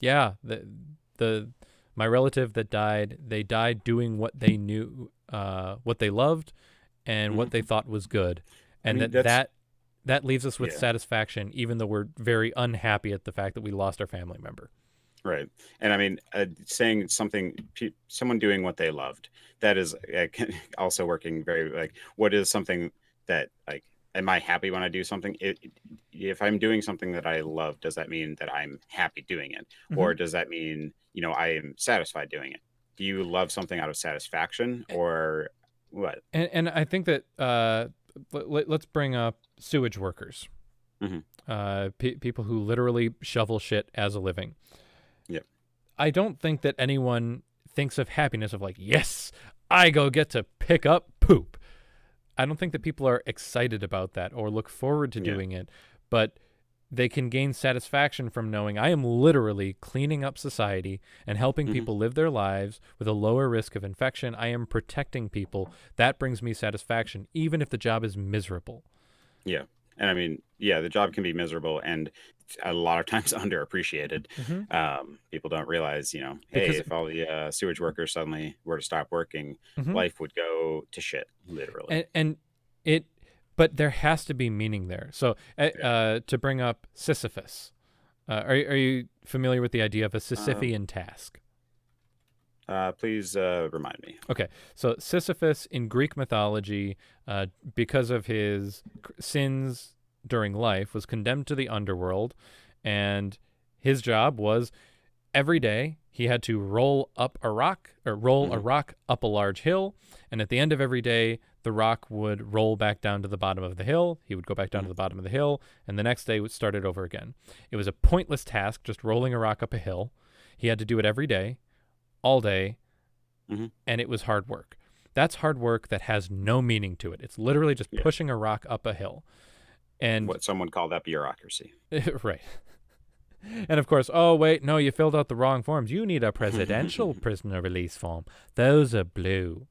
S1: yeah, the my relative that died, they died doing what they knew, what they loved, and what
S2: Mhm.
S1: they thought was good,
S2: I
S1: and
S2: mean, that's
S1: that leaves us with
S2: yeah,
S1: satisfaction, even though we're very unhappy at the fact that we lost our family member.
S2: right. And I mean, saying something, someone doing what they loved, that is also working very like, what is something that like, am I happy when I do something? If I'm doing something that I love, does that mean that I'm happy doing it?
S1: Hmm.
S2: Or does that mean, I am satisfied doing it? Do you love something out of satisfaction or what?
S1: And I think that let's bring up sewage workers,
S2: Hmm.
S1: people who literally shovel shit as a living.
S2: Yep.
S1: I don't think that anyone thinks of happiness of like, yes, I go get to pick up poop. I don't think that people are excited about that or look forward to
S2: Yeah.
S1: doing it, but they can gain satisfaction from knowing I am literally cleaning up society and helping
S2: Hmm.
S1: people live their lives with a lower risk of infection. I am protecting people. That brings me satisfaction, even if the job is miserable.
S2: Yeah. And I mean, yeah, the job can be miserable and a lot of times underappreciated.
S1: Mm-hmm.
S2: People don't realize, hey,
S1: Because,
S2: if all the sewage workers suddenly were to stop working,
S1: mm-hmm.
S2: life would go to shit, literally.
S1: And it, but there has to be meaning there. So,
S2: Yeah.
S1: to bring up Sisyphus, are you familiar with the idea of a
S2: Um,
S1: Sisyphean task?
S2: please remind me.
S1: Okay, so Sisyphus in Greek mythology, because of his sins during life, was condemned to the underworld, and his job was every day he had to roll up a rock or roll a
S2: Hmm.
S1: rock up a large hill, and at the end of every day, the rock would roll back down to the bottom of the hill. He would go back down to
S2: Hmm.
S1: the bottom of the hill, and the next day would start it over again. It was a pointless task, just rolling a rock up a hill. He had to do it every day, all day,
S2: Hmm.
S1: and it was hard work. That's hard work that has no meaning to it. It's literally just
S2: Yeah.
S1: pushing a rock up a hill. And
S2: What someone called that bureaucracy.
S1: right. And of course, oh wait, no, you filled out the wrong forms. You need a presidential prisoner release form. Those are blue.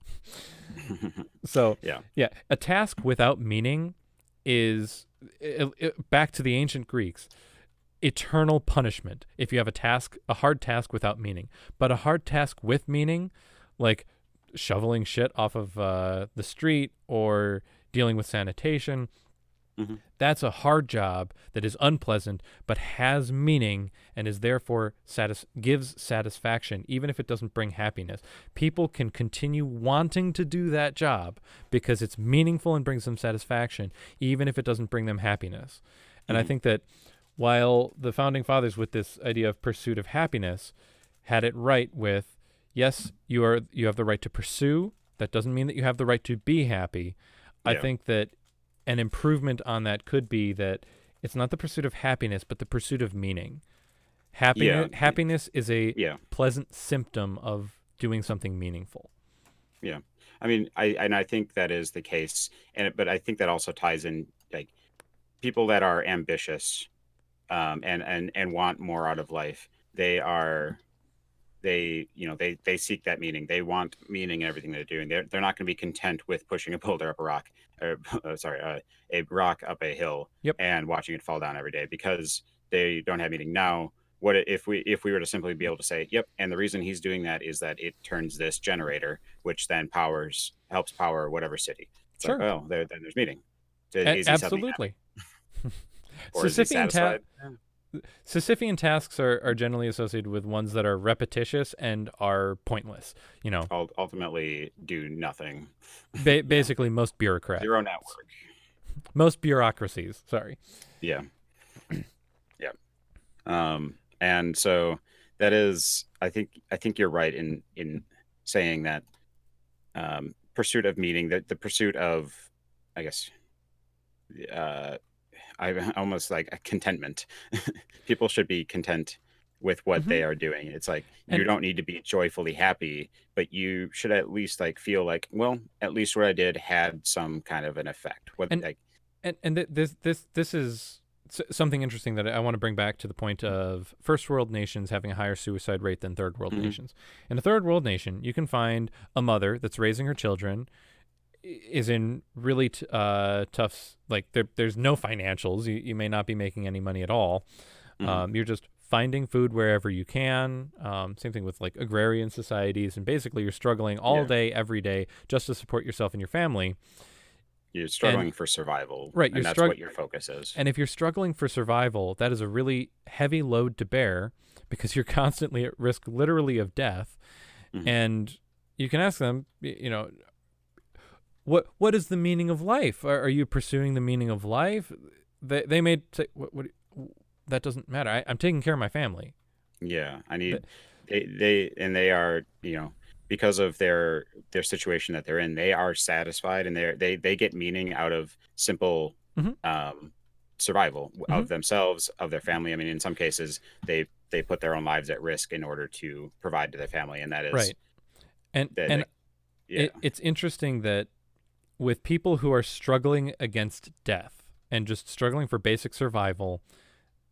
S1: So,
S2: Yeah.
S1: yeah, a task without meaning is back to the ancient Greeks, eternal punishment if you have a hard task without meaning. But a hard task with meaning, like shoveling shit off of the street or dealing with sanitation,
S2: Hmm.
S1: that's a hard job that is unpleasant but has meaning and is therefore gives satisfaction even if it doesn't bring happiness. People can continue wanting to do that job because it's meaningful and brings them satisfaction even if it doesn't bring them happiness. And I
S2: Hmm.
S1: think that while the founding fathers with this idea of pursuit of happiness had it right with yes, you have the right to pursue, that doesn't mean that you have the right to be happy. I
S2: Yeah.
S1: think that an improvement on that could be that it's not the pursuit of happiness, but the pursuit of meaning.
S2: Yeah.
S1: Happiness is a
S2: Yeah.
S1: pleasant symptom of doing something meaningful.
S2: Yeah. I mean, I think that is the case. But I think that also ties in like people that are ambitious and want more out of life. They are they seek that meaning. They want meaning in everything they're doing. They're not going to be content with pushing a boulder up a rock, or sorry, a rock up a hill
S1: Yep.
S2: and watching it fall down every day because they don't have meaning. Now, if we were to simply be able to say, yep, and the reason he's doing that is that it turns this generator, which then helps power whatever city. It's like,
S1: Sure.
S2: oh, then there's meaning. Is he suddenly happy?
S1: Absolutely.
S2: or is he
S1: Sisyphean ta-
S2: satisfied?
S1: Sisyphean tasks are generally associated with ones that are repetitious and are pointless. You know,
S2: Ultimately, do nothing. Yeah,
S1: basically most bureaucrats,
S2: zero network.
S1: most bureaucracies. Sorry.
S2: Yeah, yeah. And so that is, I think you're right in saying that pursuit of meaning, that the pursuit of, I guess, uh, I almost like a contentment. People should be content with what
S1: Hmm.
S2: they are doing. It's like you
S1: And
S2: don't need to be joyfully happy, but you should at least like feel like, well, at least what I did had some kind of an effect. What
S1: and
S2: like,
S1: this is something interesting that I want to bring back to the point of first world nations having a higher suicide rate than third world
S2: mhm,
S1: nations. In a third world nation, you can find a mother that's raising her children is in really tough, like there's no financials. You may not be making any money at all.
S2: mhm,
S1: You're just finding food wherever you can. Same thing with like agrarian societies, and basically you're struggling all
S2: yeah,
S1: day every day just to support yourself and your family.
S2: you're
S1: And
S2: struggling for survival,
S1: right, you're
S2: and that's
S1: struggling.
S2: what your focus is.
S1: And if you're struggling for survival, that is a really heavy load to bear because you're constantly at risk, literally, of death.
S2: Hmm.
S1: And you can ask them, what is the meaning of life? Are you pursuing the meaning of life? They may say, what that doesn't matter. I'm taking care of my family.
S2: Yeah, I
S1: That,
S2: need they are, because of their situation that they're in, they are satisfied, and they get meaning out of simple
S1: hmm
S2: um survival
S1: hmm
S2: of themselves, of their family. I mean, in some cases, they put their own lives at risk in order to provide to their family, and that is
S1: right. And
S2: that,
S1: and
S2: that yeah.
S1: it's interesting that with people who are struggling against death and just struggling for basic survival,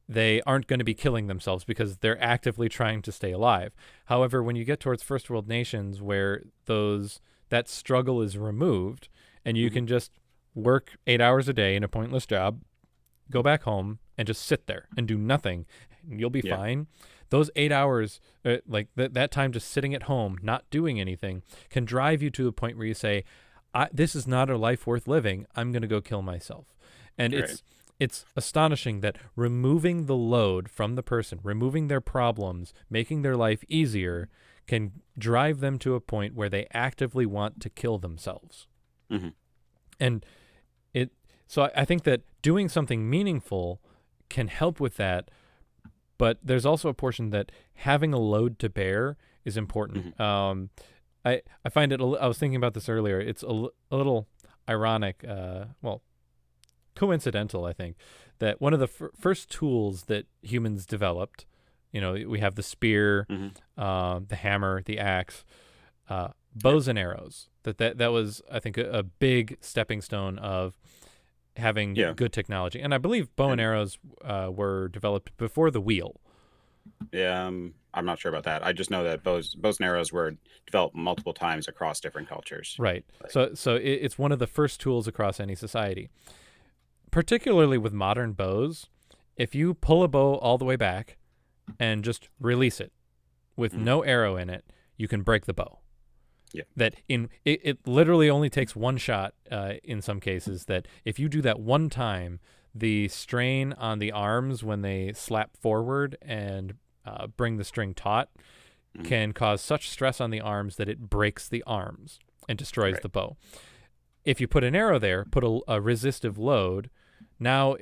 S1: they aren't going to be killing themselves because they're actively trying to stay alive. However, when you get towards first world nations where that struggle is removed and you
S2: Hmm.
S1: can just work 8 hours a day in a pointless job, go back home and just sit there and do nothing, and you'll be
S2: Yeah,
S1: fine. Those 8 hours, like that time just sitting at home not doing anything, can drive you to a point where you say, this is not a life worth living. I'm going to go kill myself. And
S2: right.
S1: it's astonishing that removing the load from the person, removing their problems, making their life easier, can drive them to a point where they actively want to kill themselves.
S2: Hmm.
S1: And it so I think that doing something meaningful can help with that, but there's also a portion that having a load to bear is
S2: Hmm.
S1: important. I find it. I was thinking about this earlier. It's a little ironic. Well, coincidental, I think, that one of the first tools that humans developed. We have the spear,
S2: Hmm.
S1: the hammer, the axe, bows and arrows. That was, I think, a big stepping stone of having
S2: Yeah.
S1: good technology. And I believe bow and
S2: And
S1: arrows were developed before the wheel.
S2: yeah, I'm not sure about that. I just know that bows and arrows were developed multiple times across different cultures.
S1: Right.
S2: Like,
S1: So it's one of the first tools across any society. Particularly with modern bows, if you pull a bow all the way back and just release it with
S2: mhm,
S1: no arrow in it, you can break the bow.
S2: yeah,
S1: It literally only takes one shot in some cases. That if you do that one time, the strain on the arms when they slap forward and bring the string taut
S2: mhm,
S1: can cause such stress on the arms that it breaks the arms and destroys
S2: right,
S1: the bow. If you put an arrow there, put a resistive load, now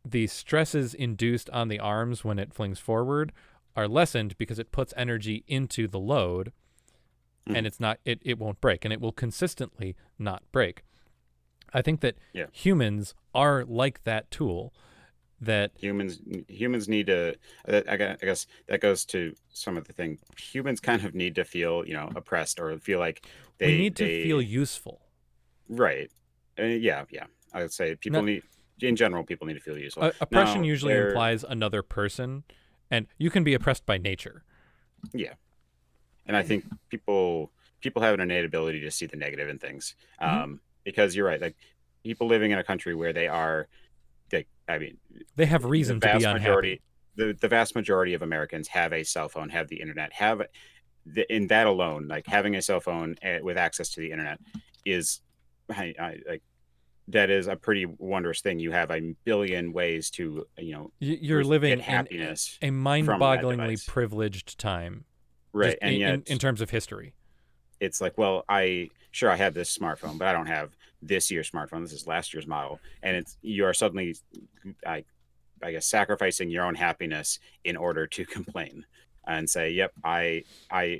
S1: the stresses induced on the arms when it flings forward are lessened because it puts energy into the load,
S2: mhm,
S1: and it won't break, and it will consistently not break. I think that
S2: yeah.
S1: humans are like that tool that
S2: Humans need to. I guess that goes to some of the thing. Humans kind of need to feel, oppressed, or feel like
S1: we
S2: they
S1: need to feel
S2: they
S1: useful.
S2: right. Yeah, yeah. I would say
S1: Now,
S2: in general, people need to feel useful.
S1: oppression
S2: Now,
S1: usually implies another person, and you can be oppressed by nature.
S2: yeah, and I think people have an innate ability to see the negative in things.
S1: Hmm.
S2: Because you're right, like people living in a country where they are, like, I mean,
S1: They have
S2: the
S1: reason to be
S2: vast
S1: unhappy.
S2: majority the vast majority of Americans have a cell phone, have the internet, have in that alone, like having a cell phone with access to the internet is, like that is a pretty wondrous thing. You have a billion ways to,
S1: You're
S2: get
S1: living in
S2: happiness
S1: a
S2: from that
S1: mind-bogglingly
S2: device.
S1: privileged time,
S2: Right.
S1: just
S2: And
S1: in
S2: yet
S1: terms of history.
S2: it's like, well, I have this smartphone, but I don't have this year's smartphone. This is last year's model. And you are suddenly, I, I guess, sacrificing your own happiness in order to complain and say, yep,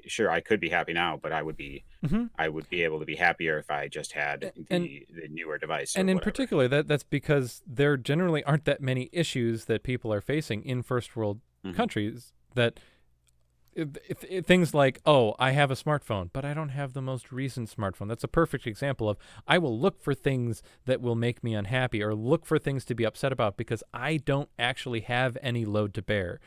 S2: sure, I could be happy now, but
S1: Hmm.
S2: I would be able to be happier if I just had
S1: And
S2: the newer device or
S1: and in
S2: whatever.
S1: particular, that's because there generally aren't that many issues that people are facing in first world
S2: Hmm.
S1: countries that things like, oh, I have a smartphone, but I don't have the most recent smartphone. That's a perfect example of I will look for things that will make me unhappy or look for things to be upset about because I don't actually have any load to bear.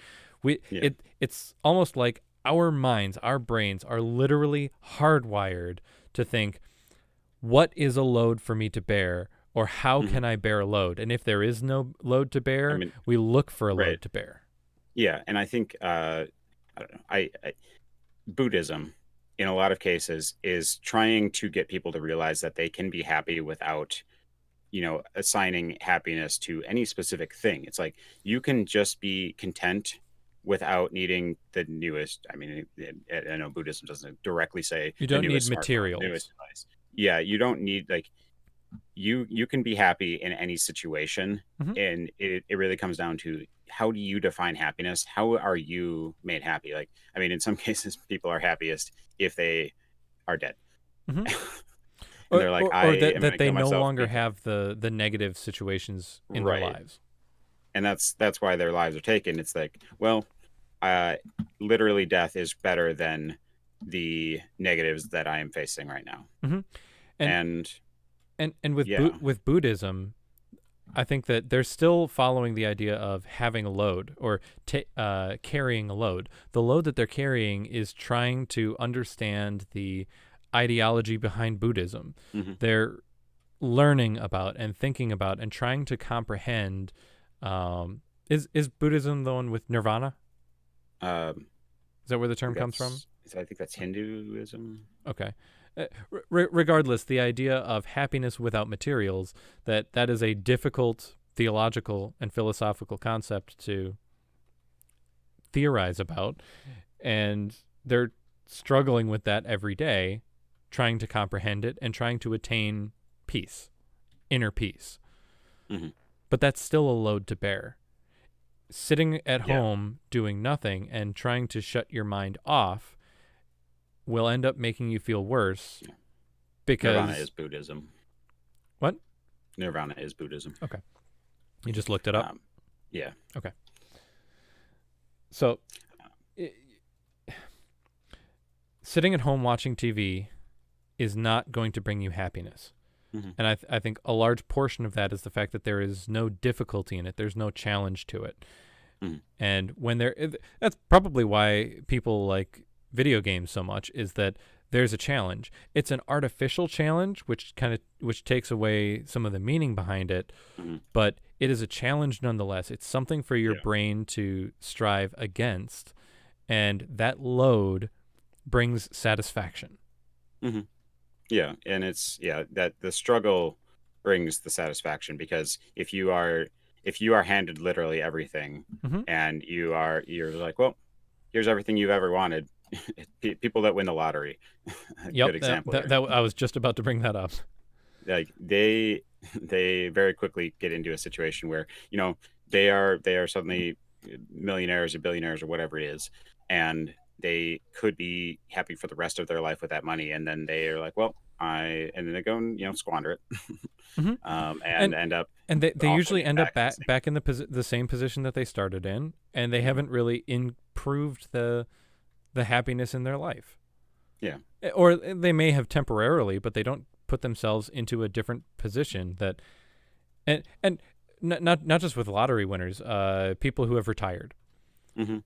S2: Yeah.
S1: It's almost like our minds, our brains are literally hardwired to think, what is a load for me to bear, or how
S2: Hmm.
S1: can I bear a load? And if there is no load to
S2: I
S1: bear,
S2: mean,
S1: we look for a
S2: right.
S1: load to bear.
S2: Yeah. And I think, I don't know, Buddhism, in a lot of cases, is trying to get people to realize that they can be happy without, assigning happiness to any specific thing. It's like you can just be content without needing the newest. I mean, I know Buddhism doesn't directly say
S1: You
S2: the
S1: don't need
S2: newest smartphone, the newest
S1: materials.
S2: device. Yeah, you don't need like you can be happy in any situation,
S1: Hmm.
S2: and it really comes down to how do you define happiness? How are you made happy? Like, I mean, in some cases people are happiest if they are dead.
S1: Hmm.
S2: And they're like, I
S1: Or
S2: am going
S1: that
S2: to
S1: they
S2: kill
S1: no
S2: myself
S1: longer
S2: because
S1: have the negative situations in their
S2: right.
S1: lives.
S2: And that's why their lives are taken. It's like, well, uh literally death is better than the negatives that I am facing right now.
S1: Hmm. And
S2: And
S1: and
S2: yeah.
S1: with Buddhism, I think that they're still following the idea of having a load or carrying a load. The load that they're carrying is trying to understand the ideology behind Buddhism.
S2: Hmm.
S1: They're learning about and thinking about and trying to comprehend. Is Buddhism the one with nirvana?
S2: um
S1: Is that where the
S2: I
S1: term
S2: think
S1: comes from?
S2: that's Hinduism.
S1: Okay. Regardless, the idea of happiness without materials, that is a difficult theological and philosophical concept to theorize about, and they're struggling with that every day, trying to comprehend it and trying to attain peace, inner peace.
S2: Hmm.
S1: But that's still a load to bear. Sitting at
S2: Yeah.
S1: home doing nothing and trying to shut your mind off will end up making you feel worse
S2: Yeah. Nirvana is
S1: because
S2: Buddhism.
S1: what?
S2: Nirvana is Buddhism.
S1: Okay. You just looked it up.
S2: um yeah.
S1: Okay. So, i sitting at home watching TV is not going to bring you happiness.
S2: Hmm.
S1: And I think a large portion of that is the fact that there is no difficulty in it. There's no challenge to it.
S2: Hmm.
S1: And that's probably why people like video games so much, is that there's a challenge. It's an artificial challenge, which takes away some of the meaning behind it,
S2: Hmm.
S1: but it is a challenge nonetheless. It's something for your
S2: Yeah.
S1: brain to strive against, and that load brings satisfaction.
S2: Hmm. Yeah, and it's that the struggle brings the satisfaction because if you are handed literally everything
S1: Hmm.
S2: and you're like, well, here's everything you've ever wanted. People that win the lottery, a good
S1: Yep,
S2: example there.
S1: I was just about to bring that up.
S2: Like they very quickly get into a situation where they are suddenly millionaires or billionaires or whatever it is, and they could be happy for the rest of their life with that money, and then they are like, well, and then they go and squander it,
S1: Hmm.
S2: and
S1: And
S2: end up
S1: they
S2: also
S1: usually
S2: again
S1: end up
S2: back in the same.
S1: back in the same position that they started in, and they
S2: Mhm.
S1: haven't really improved the happiness in their life.
S2: Yeah.
S1: Or they may have temporarily, but they don't put themselves into a different position that and not just with lottery winners, people who have retired.
S2: Hmm.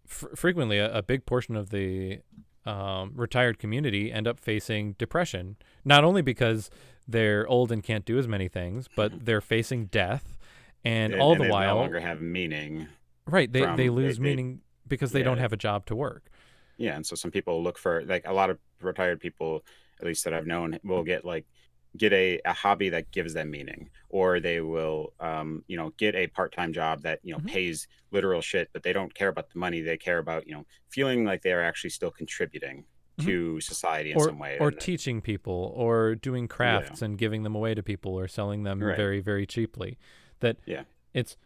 S1: Frequently, a big portion of the retired community end up facing depression, not only because they're old and can't do as many things, but they're facing death, and all
S2: And
S1: the
S2: they no
S1: while,
S2: longer have meaning
S1: right, they
S2: from
S1: lose meaning because they don't
S2: yeah.
S1: have a job to work.
S2: Yeah, and so some people look for like a lot of retired people, at least that I've known, will get like get a hobby that gives them meaning, or they will get a part-time job that
S1: Hmm.
S2: pays literal shit, but they don't care about the money. They care about feeling like they are actually still contributing
S1: Hmm.
S2: to society in
S1: or
S2: some way.
S1: or
S2: And
S1: teaching people, or doing
S2: yeah,
S1: crafts and giving them away to people, or selling them
S2: right,
S1: very, very cheaply. That
S2: yeah,
S1: it's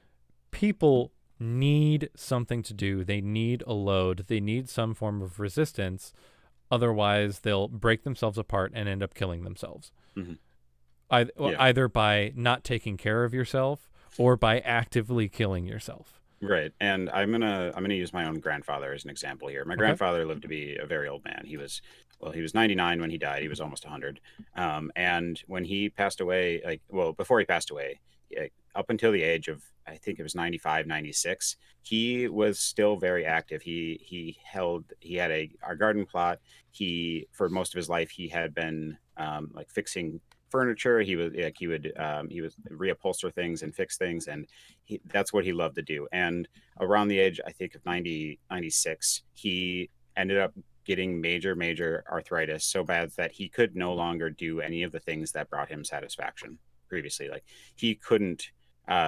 S1: people need something to do. They need a load. They need some form of resistance. Otherwise, they'll break themselves apart and end up killing themselves.
S2: hmm,
S1: Well,
S2: yeah.
S1: either by not taking care of yourself or by actively killing yourself.
S2: Right. And I'm gonna use my own grandfather as an example here. My
S1: Okay.
S2: grandfather lived to be a very old man. He was 99 when he died. He was almost 100. And when he passed away, before he passed away, up until the age of, I think it was 95, 96, he was still very active. He had our garden plot. For most of his life, he had been like fixing furniture. He would reupholster things and fix things, and that's what he loved to do. And around the age, I think, of 90, 96, he ended up getting major, major arthritis so bad that he could no longer do any of the things that brought him satisfaction previously. Like, he couldn't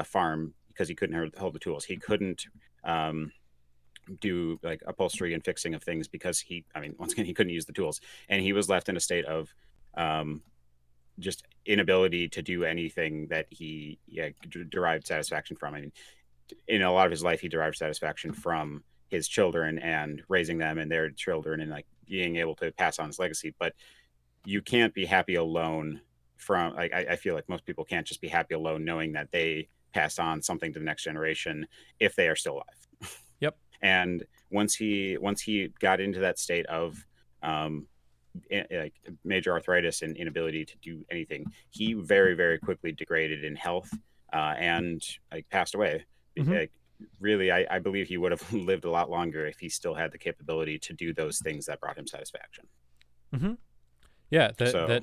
S2: farm because he couldn't hold the tools. He couldn't um, do like upholstery and fixing of things because I mean, once again, he couldn't use the tools. And he was left in a state of um, just inability to do anything that he derived satisfaction from. I mean, in a lot of his life, he derived satisfaction from his children and raising them and their children and like being able to pass on his legacy. But you can't be happy alone from like I feel like most people can't just be happy alone knowing that they passed on something to the next generation if they are still alive.
S1: Yep.
S2: And once he got into that state of um, like major arthritis and inability to do anything, he very, very quickly degraded in health and like passed away.
S1: Hmm.
S2: Like, really, I believe he would have lived a lot longer if he still had the capability to do those things that brought him satisfaction.
S1: Hmm. Yeah. That
S2: So,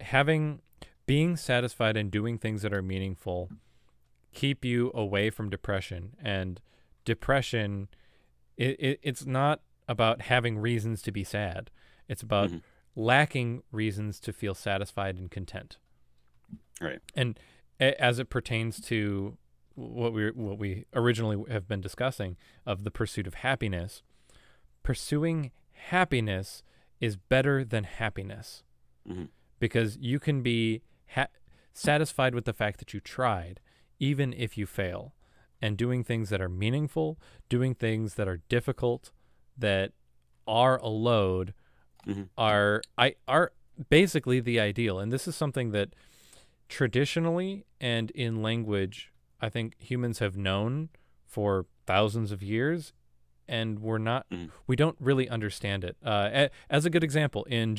S1: having being satisfied and doing things that are meaningful keep you away from depression. And depression, it's not about having reasons to be sad. It's about
S2: mhm,
S1: lacking reasons to feel satisfied and content.
S2: right.
S1: And as it pertains to what we originally have been discussing of the pursuit of happiness, pursuing happiness is better than happiness,
S2: Hmm.
S1: because you can be satisfied with the fact that you tried, even if you fail, and doing things that are meaningful, doing things that are difficult, that are a load,
S2: Hmm.
S1: are basically the ideal. And this is something that traditionally and in language, I think humans have known for thousands of years, and
S2: Hmm.
S1: we don't really understand it. As a good example, in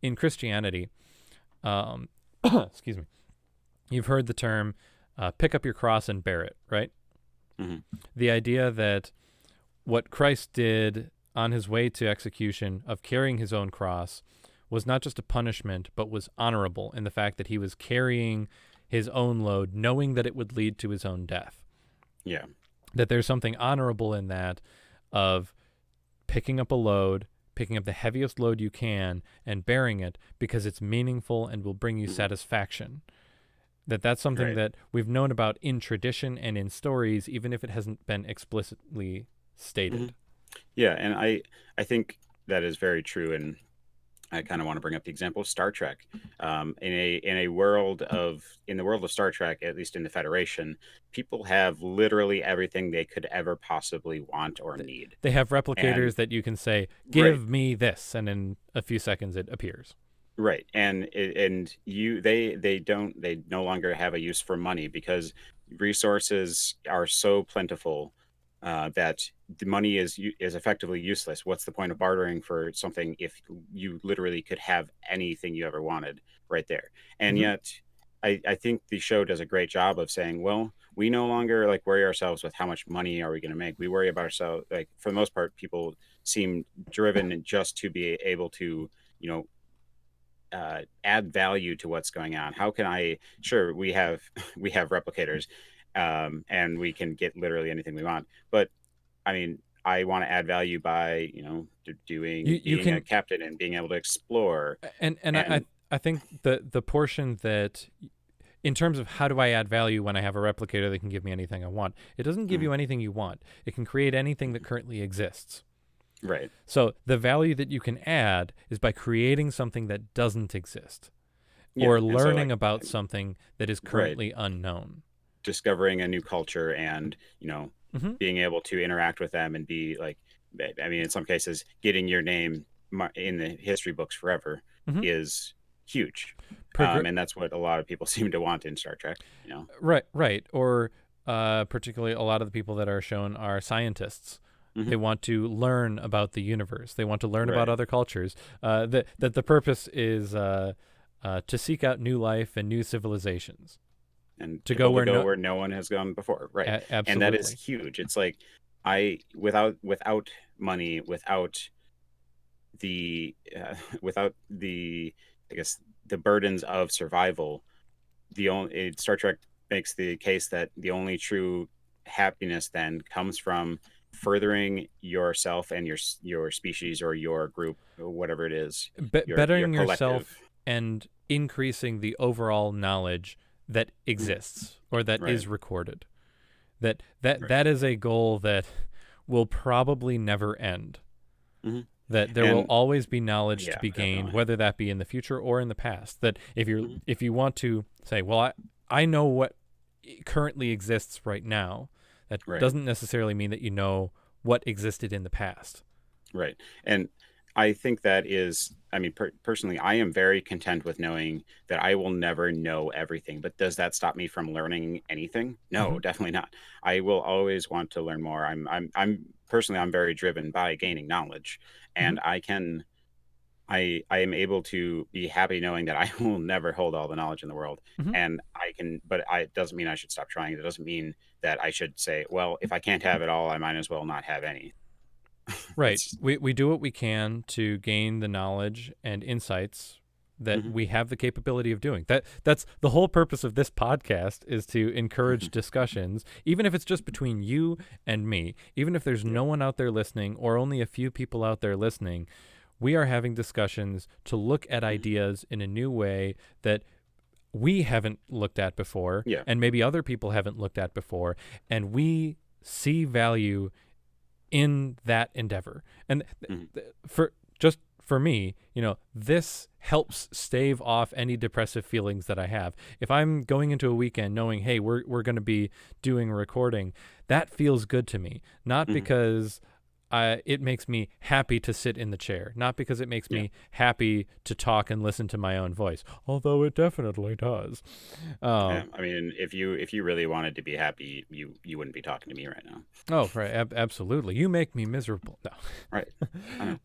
S1: in Christianity, um, excuse me, you've heard the term "pick up your cross and bear it," right?
S2: Hmm.
S1: The idea that what Christ did on his way to execution of carrying his own cross was not just a punishment, but was honorable in the fact that he was carrying his own load, knowing that it would lead to his own death.
S2: Yeah.
S1: That there's something honorable in that, of picking up a load, picking up the heaviest load you can, and bearing it because it's meaningful and will bring you
S2: Hmm.
S1: satisfaction. That's something
S2: Right.
S1: that we've known about in tradition and in stories, even if it hasn't been explicitly
S2: Hmm.
S1: stated.
S2: Yeah. And I think that is very true. And I kind of want to bring up the example of Star Trek. In the world of Star Trek, at least in the Federation, people have literally everything they could ever possibly want or need.
S1: They have
S2: And
S1: replicators that you can say,
S2: right,
S1: "Give me this," and in a few seconds it appears.
S2: right, and they no longer have a use for money because resources are so plentiful that the money is effectively useless. What's the point of bartering for something if you literally could have anything you ever wanted right there? And
S1: Hmm.
S2: yet, I think the show does a great job of saying, well, we no longer like worry ourselves with how much money are we going to make. We worry about ourselves. Like, for the most part, people seem driven just to be able to, you know, add value to what's going on. How can I? Sure, we have we have replicators, and we can get literally anything we want. But I mean, I want to add value by
S1: You
S2: being a
S1: can,
S2: captain and being able to explore.
S1: and
S2: And
S1: I think the portion that, in terms of how do I add value when I have a replicator that can give me anything I want, it doesn't give
S2: Mhm.
S1: you anything you want. It can create anything that currently exists.
S2: Right.
S1: So the value that you can add is by creating something that doesn't exist,
S2: Yeah.
S1: or
S2: And so
S1: learning
S2: like,
S1: about something that is
S2: right,
S1: currently unknown.
S2: discovering a new culture and,
S1: Hmm.
S2: being able to interact with them and be like, I mean, in some cases, getting your name in the history books forever
S1: Hmm.
S2: is huge.
S1: Progr-
S2: And that's what a lot of people seem to want in Star Trek.
S1: right, right. Or particularly a lot of the people that are shown are scientists.
S2: Hmm.
S1: They want to learn about the universe. They want to learn about
S2: Right.
S1: other cultures. That the purpose is to seek out new life and new civilizations.
S2: And
S1: To go
S2: able to
S1: where
S2: go
S1: no,
S2: where no one has gone before. Right. And that is
S1: absolutely.
S2: huge. It's like, without money, the without the, I guess, the burdens of survival, Star Trek makes the case that the only true happiness then comes from furthering yourself and your species or your group or whatever it is, your
S1: Bettering
S2: collective.
S1: yourself and increasing the overall knowledge that
S2: Mhm.
S1: exists or that
S2: Right.
S1: is recorded. That
S2: Right.
S1: is a goal that will probably never end.
S2: Hmm.
S1: That there will
S2: And
S1: always be knowledge to
S2: yeah,
S1: be gained,
S2: definitely.
S1: whether that be in the future or in the past. That
S2: Hmm.
S1: if you want to say, well, I know what currently exists right now, that
S2: Right.
S1: doesn't necessarily mean that you know what existed in the past.
S2: Right. And I think that is, I mean, personally, I am very content with knowing that I will never know everything. But does that stop me from learning anything?
S1: Hmm.
S2: No, definitely not. I will always want to learn more. I'm personally, I'm very driven by gaining knowledge,
S1: Hmm.
S2: and I am able to be happy knowing that I will never hold all the knowledge in the world.
S1: Hmm.
S2: And it doesn't mean I should stop trying. It doesn't mean that I should say, well, if I can't have it all, I might as well not have any.
S1: Right.
S2: It's,
S1: We do what we can to gain the knowledge and insights that
S2: mhm.
S1: we have the capability of doing. That's the whole purpose of this podcast, is to encourage discussions, even if it's just between you and me. Even if there's
S2: Yeah.
S1: no one out there listening or only a few people out there listening, we are having discussions to look at
S2: Mhm.
S1: ideas in a new way that we haven't looked at before
S2: Yeah.
S1: and maybe other people haven't looked at before, and we see value in that endeavor. And
S2: Mhm.
S1: for just for me, this helps stave off any depressive feelings that I have. If I'm going into a weekend knowing, hey, we're going to be doing a recording, that feels good to me. Not
S2: Mhm.
S1: because it makes me happy to sit in the chair, not because it makes
S2: Yeah.
S1: me happy to talk and listen to my own voice, although it definitely does.
S2: Yeah.
S1: Um,
S2: I mean, if you really wanted to be happy, you wouldn't be talking to me right now.
S1: oh, right, absolutely. You make me miserable. No.
S2: Right. I know.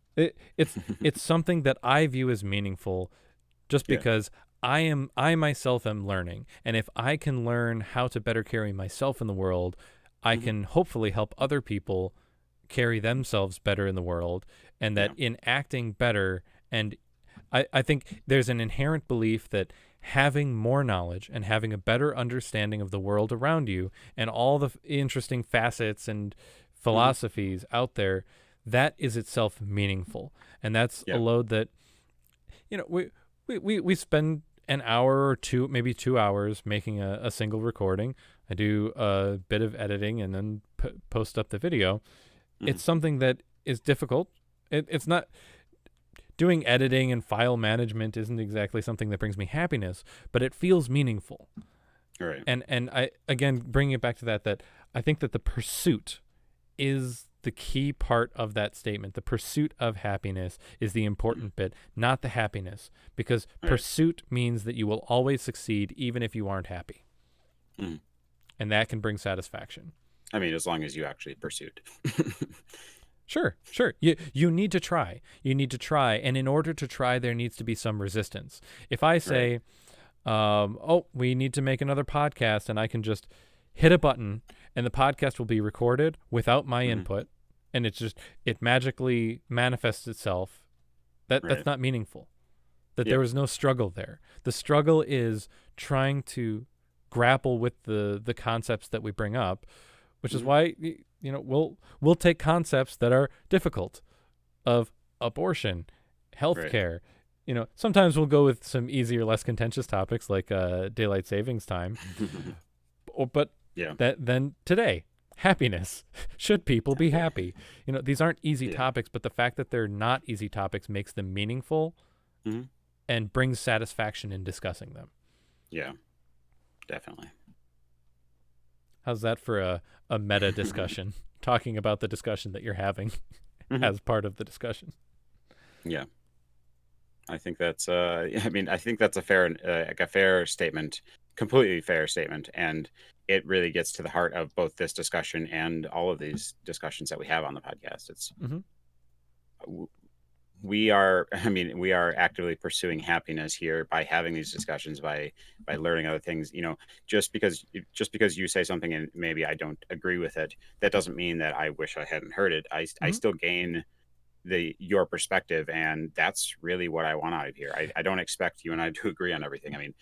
S1: It's something that I view as meaningful, just
S2: Yeah.
S1: because I myself am learning, and if I can learn how to better carry myself in the world, I
S2: Hmm.
S1: can hopefully help other people carry themselves better in the world, and that
S2: Yeah.
S1: in acting better, and I think there's an inherent belief that having more knowledge and having a better understanding of the world around you and all the interesting facets and
S2: Hmm.
S1: philosophies out there, that is itself meaningful. And that's a
S2: Yeah.
S1: load that, we spend an hour or two, maybe 2 hours making a single recording. I do a bit of editing and then post up the video.
S2: Hmm.
S1: It's something that is difficult. It's not, doing editing and file management isn't exactly something that brings me happiness, but it feels meaningful.
S2: Right.
S1: And I, again, bringing it back to that I think that the pursuit is the key part of that statement. The pursuit of happiness is the
S2: Mhm.
S1: important bit, not the happiness, because
S2: Right.
S1: pursuit means that you will always succeed even if you aren't happy,
S2: Mhm.
S1: and that can bring satisfaction.
S2: I mean, as long as you actually pursued.
S1: Sure, sure. You need to try. You need to try, and in order to try, there needs to be some resistance. If I
S2: Right.
S1: say, oh, we need to make another podcast, and I can just hit a button, and the podcast will be recorded without my
S2: Hmm.
S1: input, and it magically manifests itself. That's
S2: Right.
S1: not meaningful. That there
S2: Yeah.
S1: was no struggle there. The struggle is trying to grapple with the concepts that we bring up, which is
S2: Hmm.
S1: why we'll take concepts that are difficult, of abortion,
S2: Right.
S1: healthcare, Sometimes we'll go with some easier, less contentious topics like daylight savings time. But
S2: Yeah.
S1: then today, happiness. Should people be happy? These aren't easy
S2: Yeah.
S1: topics, but the fact that they're not easy topics makes them meaningful
S2: Hmm.
S1: and brings satisfaction in discussing them.
S2: Yeah, definitely.
S1: How's that for a meta discussion? Talking about the discussion that you're having
S2: Hmm.
S1: as part of the discussion.
S2: Yeah. I think that's I mean, I think that's a fair like a fair statement, completely fair statement, and it really gets to the heart of both this discussion and all of these discussions that we have on the podcast. It's
S1: Mm-hmm.
S2: w- we are I mean, we are actively pursuing happiness here by having these discussions, by learning other things. Just because you say something and maybe I don't agree with it, that doesn't mean that I wish I hadn't heard it. I
S1: Mm-hmm.
S2: still gain your perspective, and that's really what I want out of here. I don't expect you and I to agree on everything. I mean,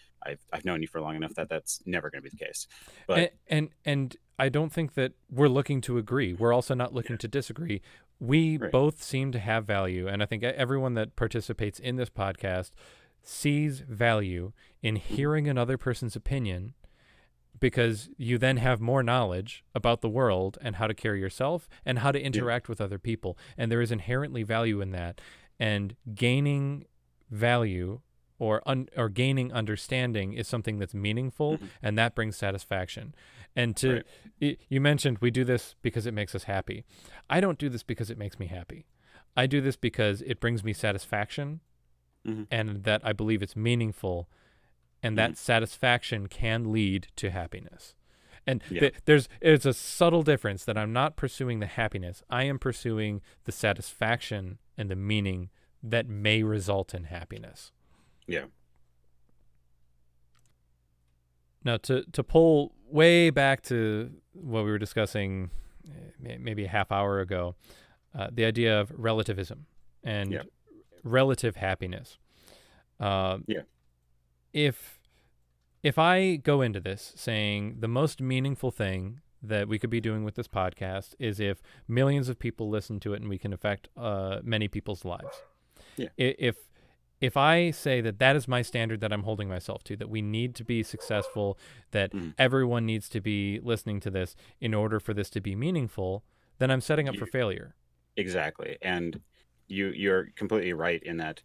S2: I've known you for long enough that that's never going to be the case. But
S1: And I don't think that we're looking to agree. We're also not
S2: yeah,
S1: looking to disagree. We
S2: right.
S1: both seem to have value, and I think everyone that participates in this podcast sees value in
S2: Hmm.
S1: hearing another person's opinion, because you then have more knowledge about the world and how to carry yourself and how to
S2: Yeah.
S1: interact with other people. And there is inherently value in that. And gaining value or gaining understanding is something that's meaningful,
S2: Hmm.
S1: and that brings satisfaction. And
S2: Right.
S1: you mentioned we do this because it makes us happy. I don't do this because it makes me happy. I do this because it brings me satisfaction,
S2: Hmm.
S1: and that I believe it's meaningful, and
S2: Hmm.
S1: that satisfaction can lead to happiness. And
S2: Yeah.
S1: it's a subtle difference that I'm not pursuing the happiness. I am pursuing the satisfaction and the meaning that may result in happiness.
S2: Yeah.
S1: Now, to pull way back to what we were discussing maybe a half hour ago, the idea of relativism
S2: Yeah.
S1: and relative happiness. Uh,
S2: Yeah.
S1: if if I go into this saying the most meaningful thing that we could be doing with this podcast is if millions of people listen to it and we can affect many people's lives.
S2: Yeah.
S1: If I say that that is my standard that I'm holding myself to, that we need to be successful, that
S2: Hmm.
S1: everyone needs to be listening to this in order for this to be meaningful, then I'm setting up for
S2: You,
S1: failure.
S2: exactly. And you're completely right in that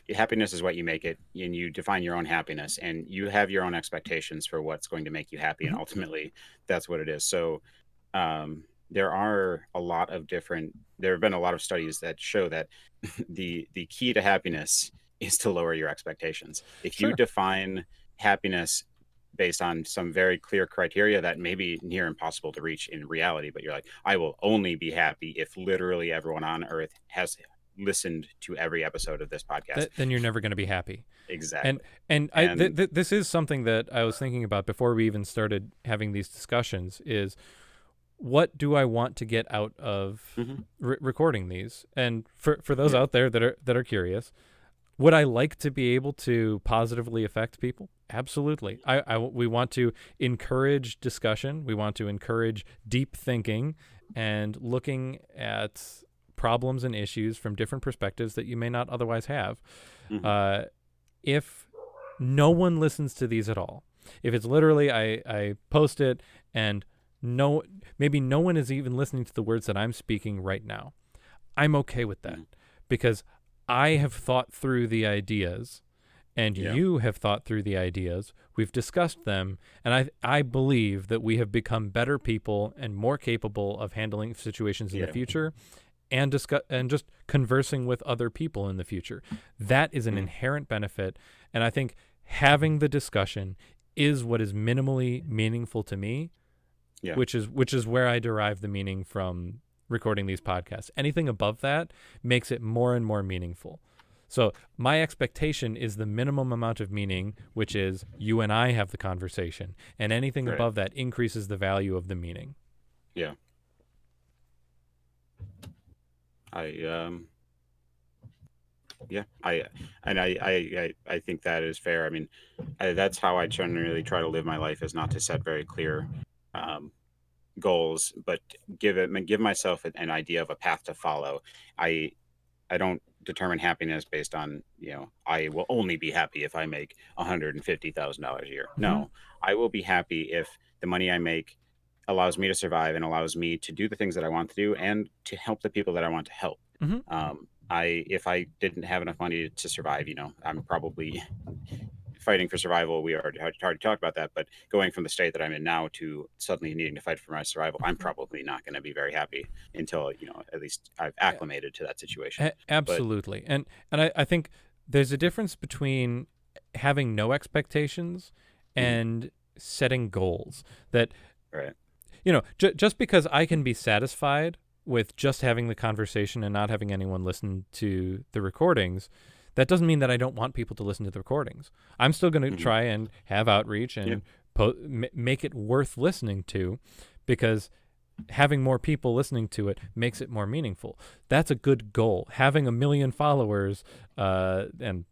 S2: happiness is what you make it, and you define your own happiness, and you have your own expectations for what's going to make you happy, and
S1: Mm-hmm.
S2: ultimately that's what it is. So there have been a lot of studies that show that the key to happiness is to lower your expectations. If you
S1: Sure.
S2: define happiness based on some very clear criteria that may be near impossible to reach in reality, but you're like, I will only be happy if literally everyone on earth has listened to every episode of this podcast.
S1: Then you're never going to be happy. And
S2: Exactly.
S1: and
S2: And
S1: this is something that I was thinking about before we even started having these discussions is what do I want to get out of
S2: mhm,
S1: recording these? And for those
S2: yeah,
S1: out there that are curious, would I like to be able to positively affect people? Absolutely. We want to encourage discussion. We want to encourage deep thinking and looking at problems and issues from different perspectives that you may not otherwise have.
S2: mhm,
S1: Uh, if no one listens to these at all, if it's literally I post it and no maybe no one is even listening to the words that I'm speaking right now, I'm okay with that
S2: mhm,
S1: because I have thought through the ideas and
S2: yeah,
S1: you have thought through the ideas. We've discussed them, and I believe that we have become better people and more capable of handling situations in the
S2: yeah,
S1: future and just conversing with other people in the future. That is an
S2: mhm,
S1: inherent benefit, and I think having the discussion is what is minimally meaningful to me,
S2: yeah,
S1: which is where I derive the meaning from recording these podcasts. Anything above that makes it more and more meaningful. So my expectation is the minimum amount of meaning, which is you and I have the conversation, and anything
S2: right,
S1: above that increases the value of the meaning.
S2: yeah. I Yeah, I think that is fair. I mean, that's how I generally try to live my life, is not to set very clear um, goals, but give myself an idea of a path to follow. I I don't determine happiness based on, I will only be happy if I make $150,000 a year.
S1: Mm-hmm.
S2: No, I will be happy if the money I make allows me to survive and allows me to do the things that I want to do and to help the people that I want to help.
S1: Mm-hmm.
S2: If I didn't have enough money to survive, I'm probably fighting for survival. We already talked about that, but going from the state that I'm in now to suddenly needing to fight for my survival, I'm probably not going to be very happy until, at least I've acclimated to that situation. But
S1: Absolutely. And I think there's a difference between having no expectations and setting goals. That,
S2: right,
S1: just because I can be satisfied with just having the conversation and not having anyone listen to the recordings, that doesn't mean that I don't want people to listen to the recordings. I'm still going to try and have outreach and make it worth listening to, because having more people listening to it makes it more meaningful. That's a good goal. Having 1 million followers, and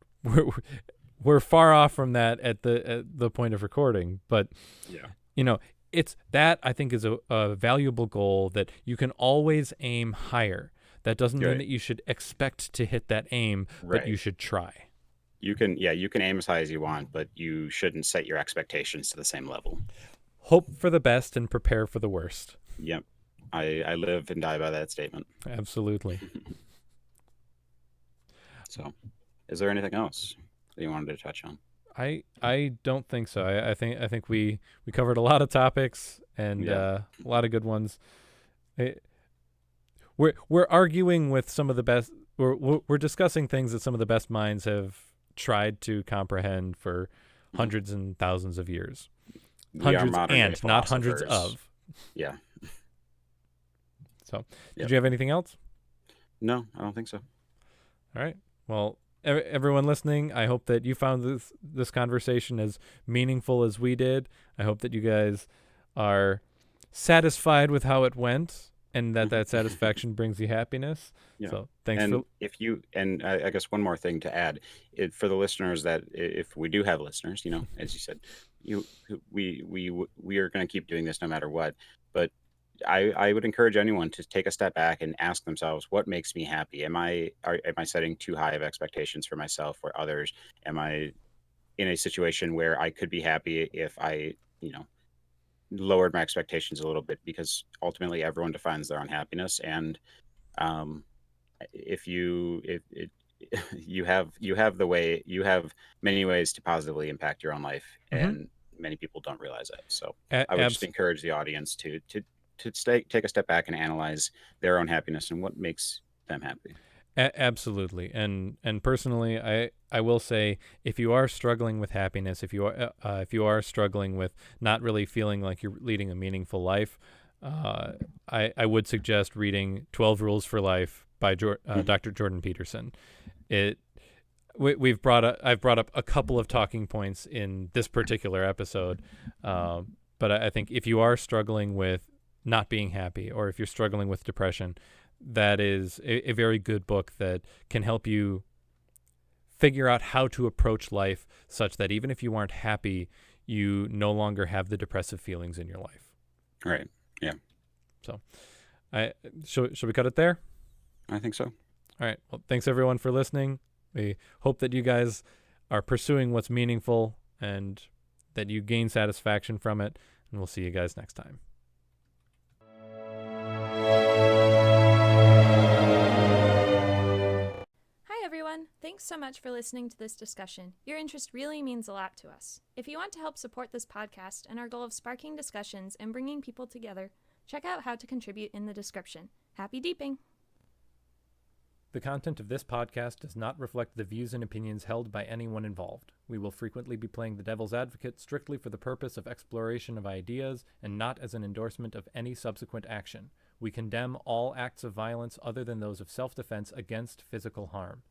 S1: we're far off from that at the point of recording, but it's that, I think, is a valuable goal that you can always aim higher. That doesn't mean that you should expect to hit that aim, but you should try.
S2: You can aim as high as you want, but you shouldn't set your expectations to the same level.
S1: Hope for the best and prepare for the worst.
S2: Yep. I live and die by that statement.
S1: Absolutely.
S2: So, is there anything else that you wanted to touch on?
S1: I don't think so. I think we covered a lot of topics and a lot of good ones. We're arguing with some of the best. We're discussing things that some of the best minds have tried to comprehend for hundreds and thousands of years. Hundreds and not hundreds of.
S2: Yeah.
S1: So, did you have anything else?
S2: No, I don't think so.
S1: All right. Well, everyone listening, I hope that you found this conversation as meaningful as we did. I hope that you guys are satisfied with how it went, and that satisfaction brings you happiness. Yeah. So thanks.
S2: And I guess one more thing to add, for the listeners, that if we do have listeners, as you said, we are going to keep doing this no matter what. But I would encourage anyone to take a step back and ask themselves, what makes me happy? Am I setting too high of expectations for myself or others? Am I in a situation where I could be happy if I, lowered my expectations a little bit? Because ultimately everyone defines their own happiness. And if you have many ways to positively impact your own life, and many people don't realize that. So I would just encourage the audience to take a step back and analyze their own happiness and what makes them happy.
S1: Absolutely. And personally, I will say, if you are struggling with happiness, if you are struggling with not really feeling like you're leading a meaningful life, I would suggest reading 12 Rules for Life by Dr. Jordan Peterson. I've brought up a couple of talking points in this particular episode, but I think if you are struggling with not being happy, or if you're struggling with depression, that is a very good book that can help you figure out how to approach life such that even if you aren't happy, you no longer have the depressive feelings in your life.
S2: Right. Yeah.
S1: So should we cut it there?
S2: I think so.
S1: All right. Well, thanks everyone for listening. We hope that you guys are pursuing what's meaningful and that you gain satisfaction from it. And we'll see you guys next time.
S3: Hi everyone! Thanks so much for listening to this discussion. Your interest really means a lot to us. If you want to help support this podcast and our goal of sparking discussions and bringing people together, check out how to contribute in the description. Happy deeping!
S1: The content of this podcast does not reflect the views and opinions held by anyone involved. We will frequently be playing the devil's advocate strictly for the purpose of exploration of ideas and not as an endorsement of any subsequent action. We condemn all acts of violence other than those of self-defense against physical harm.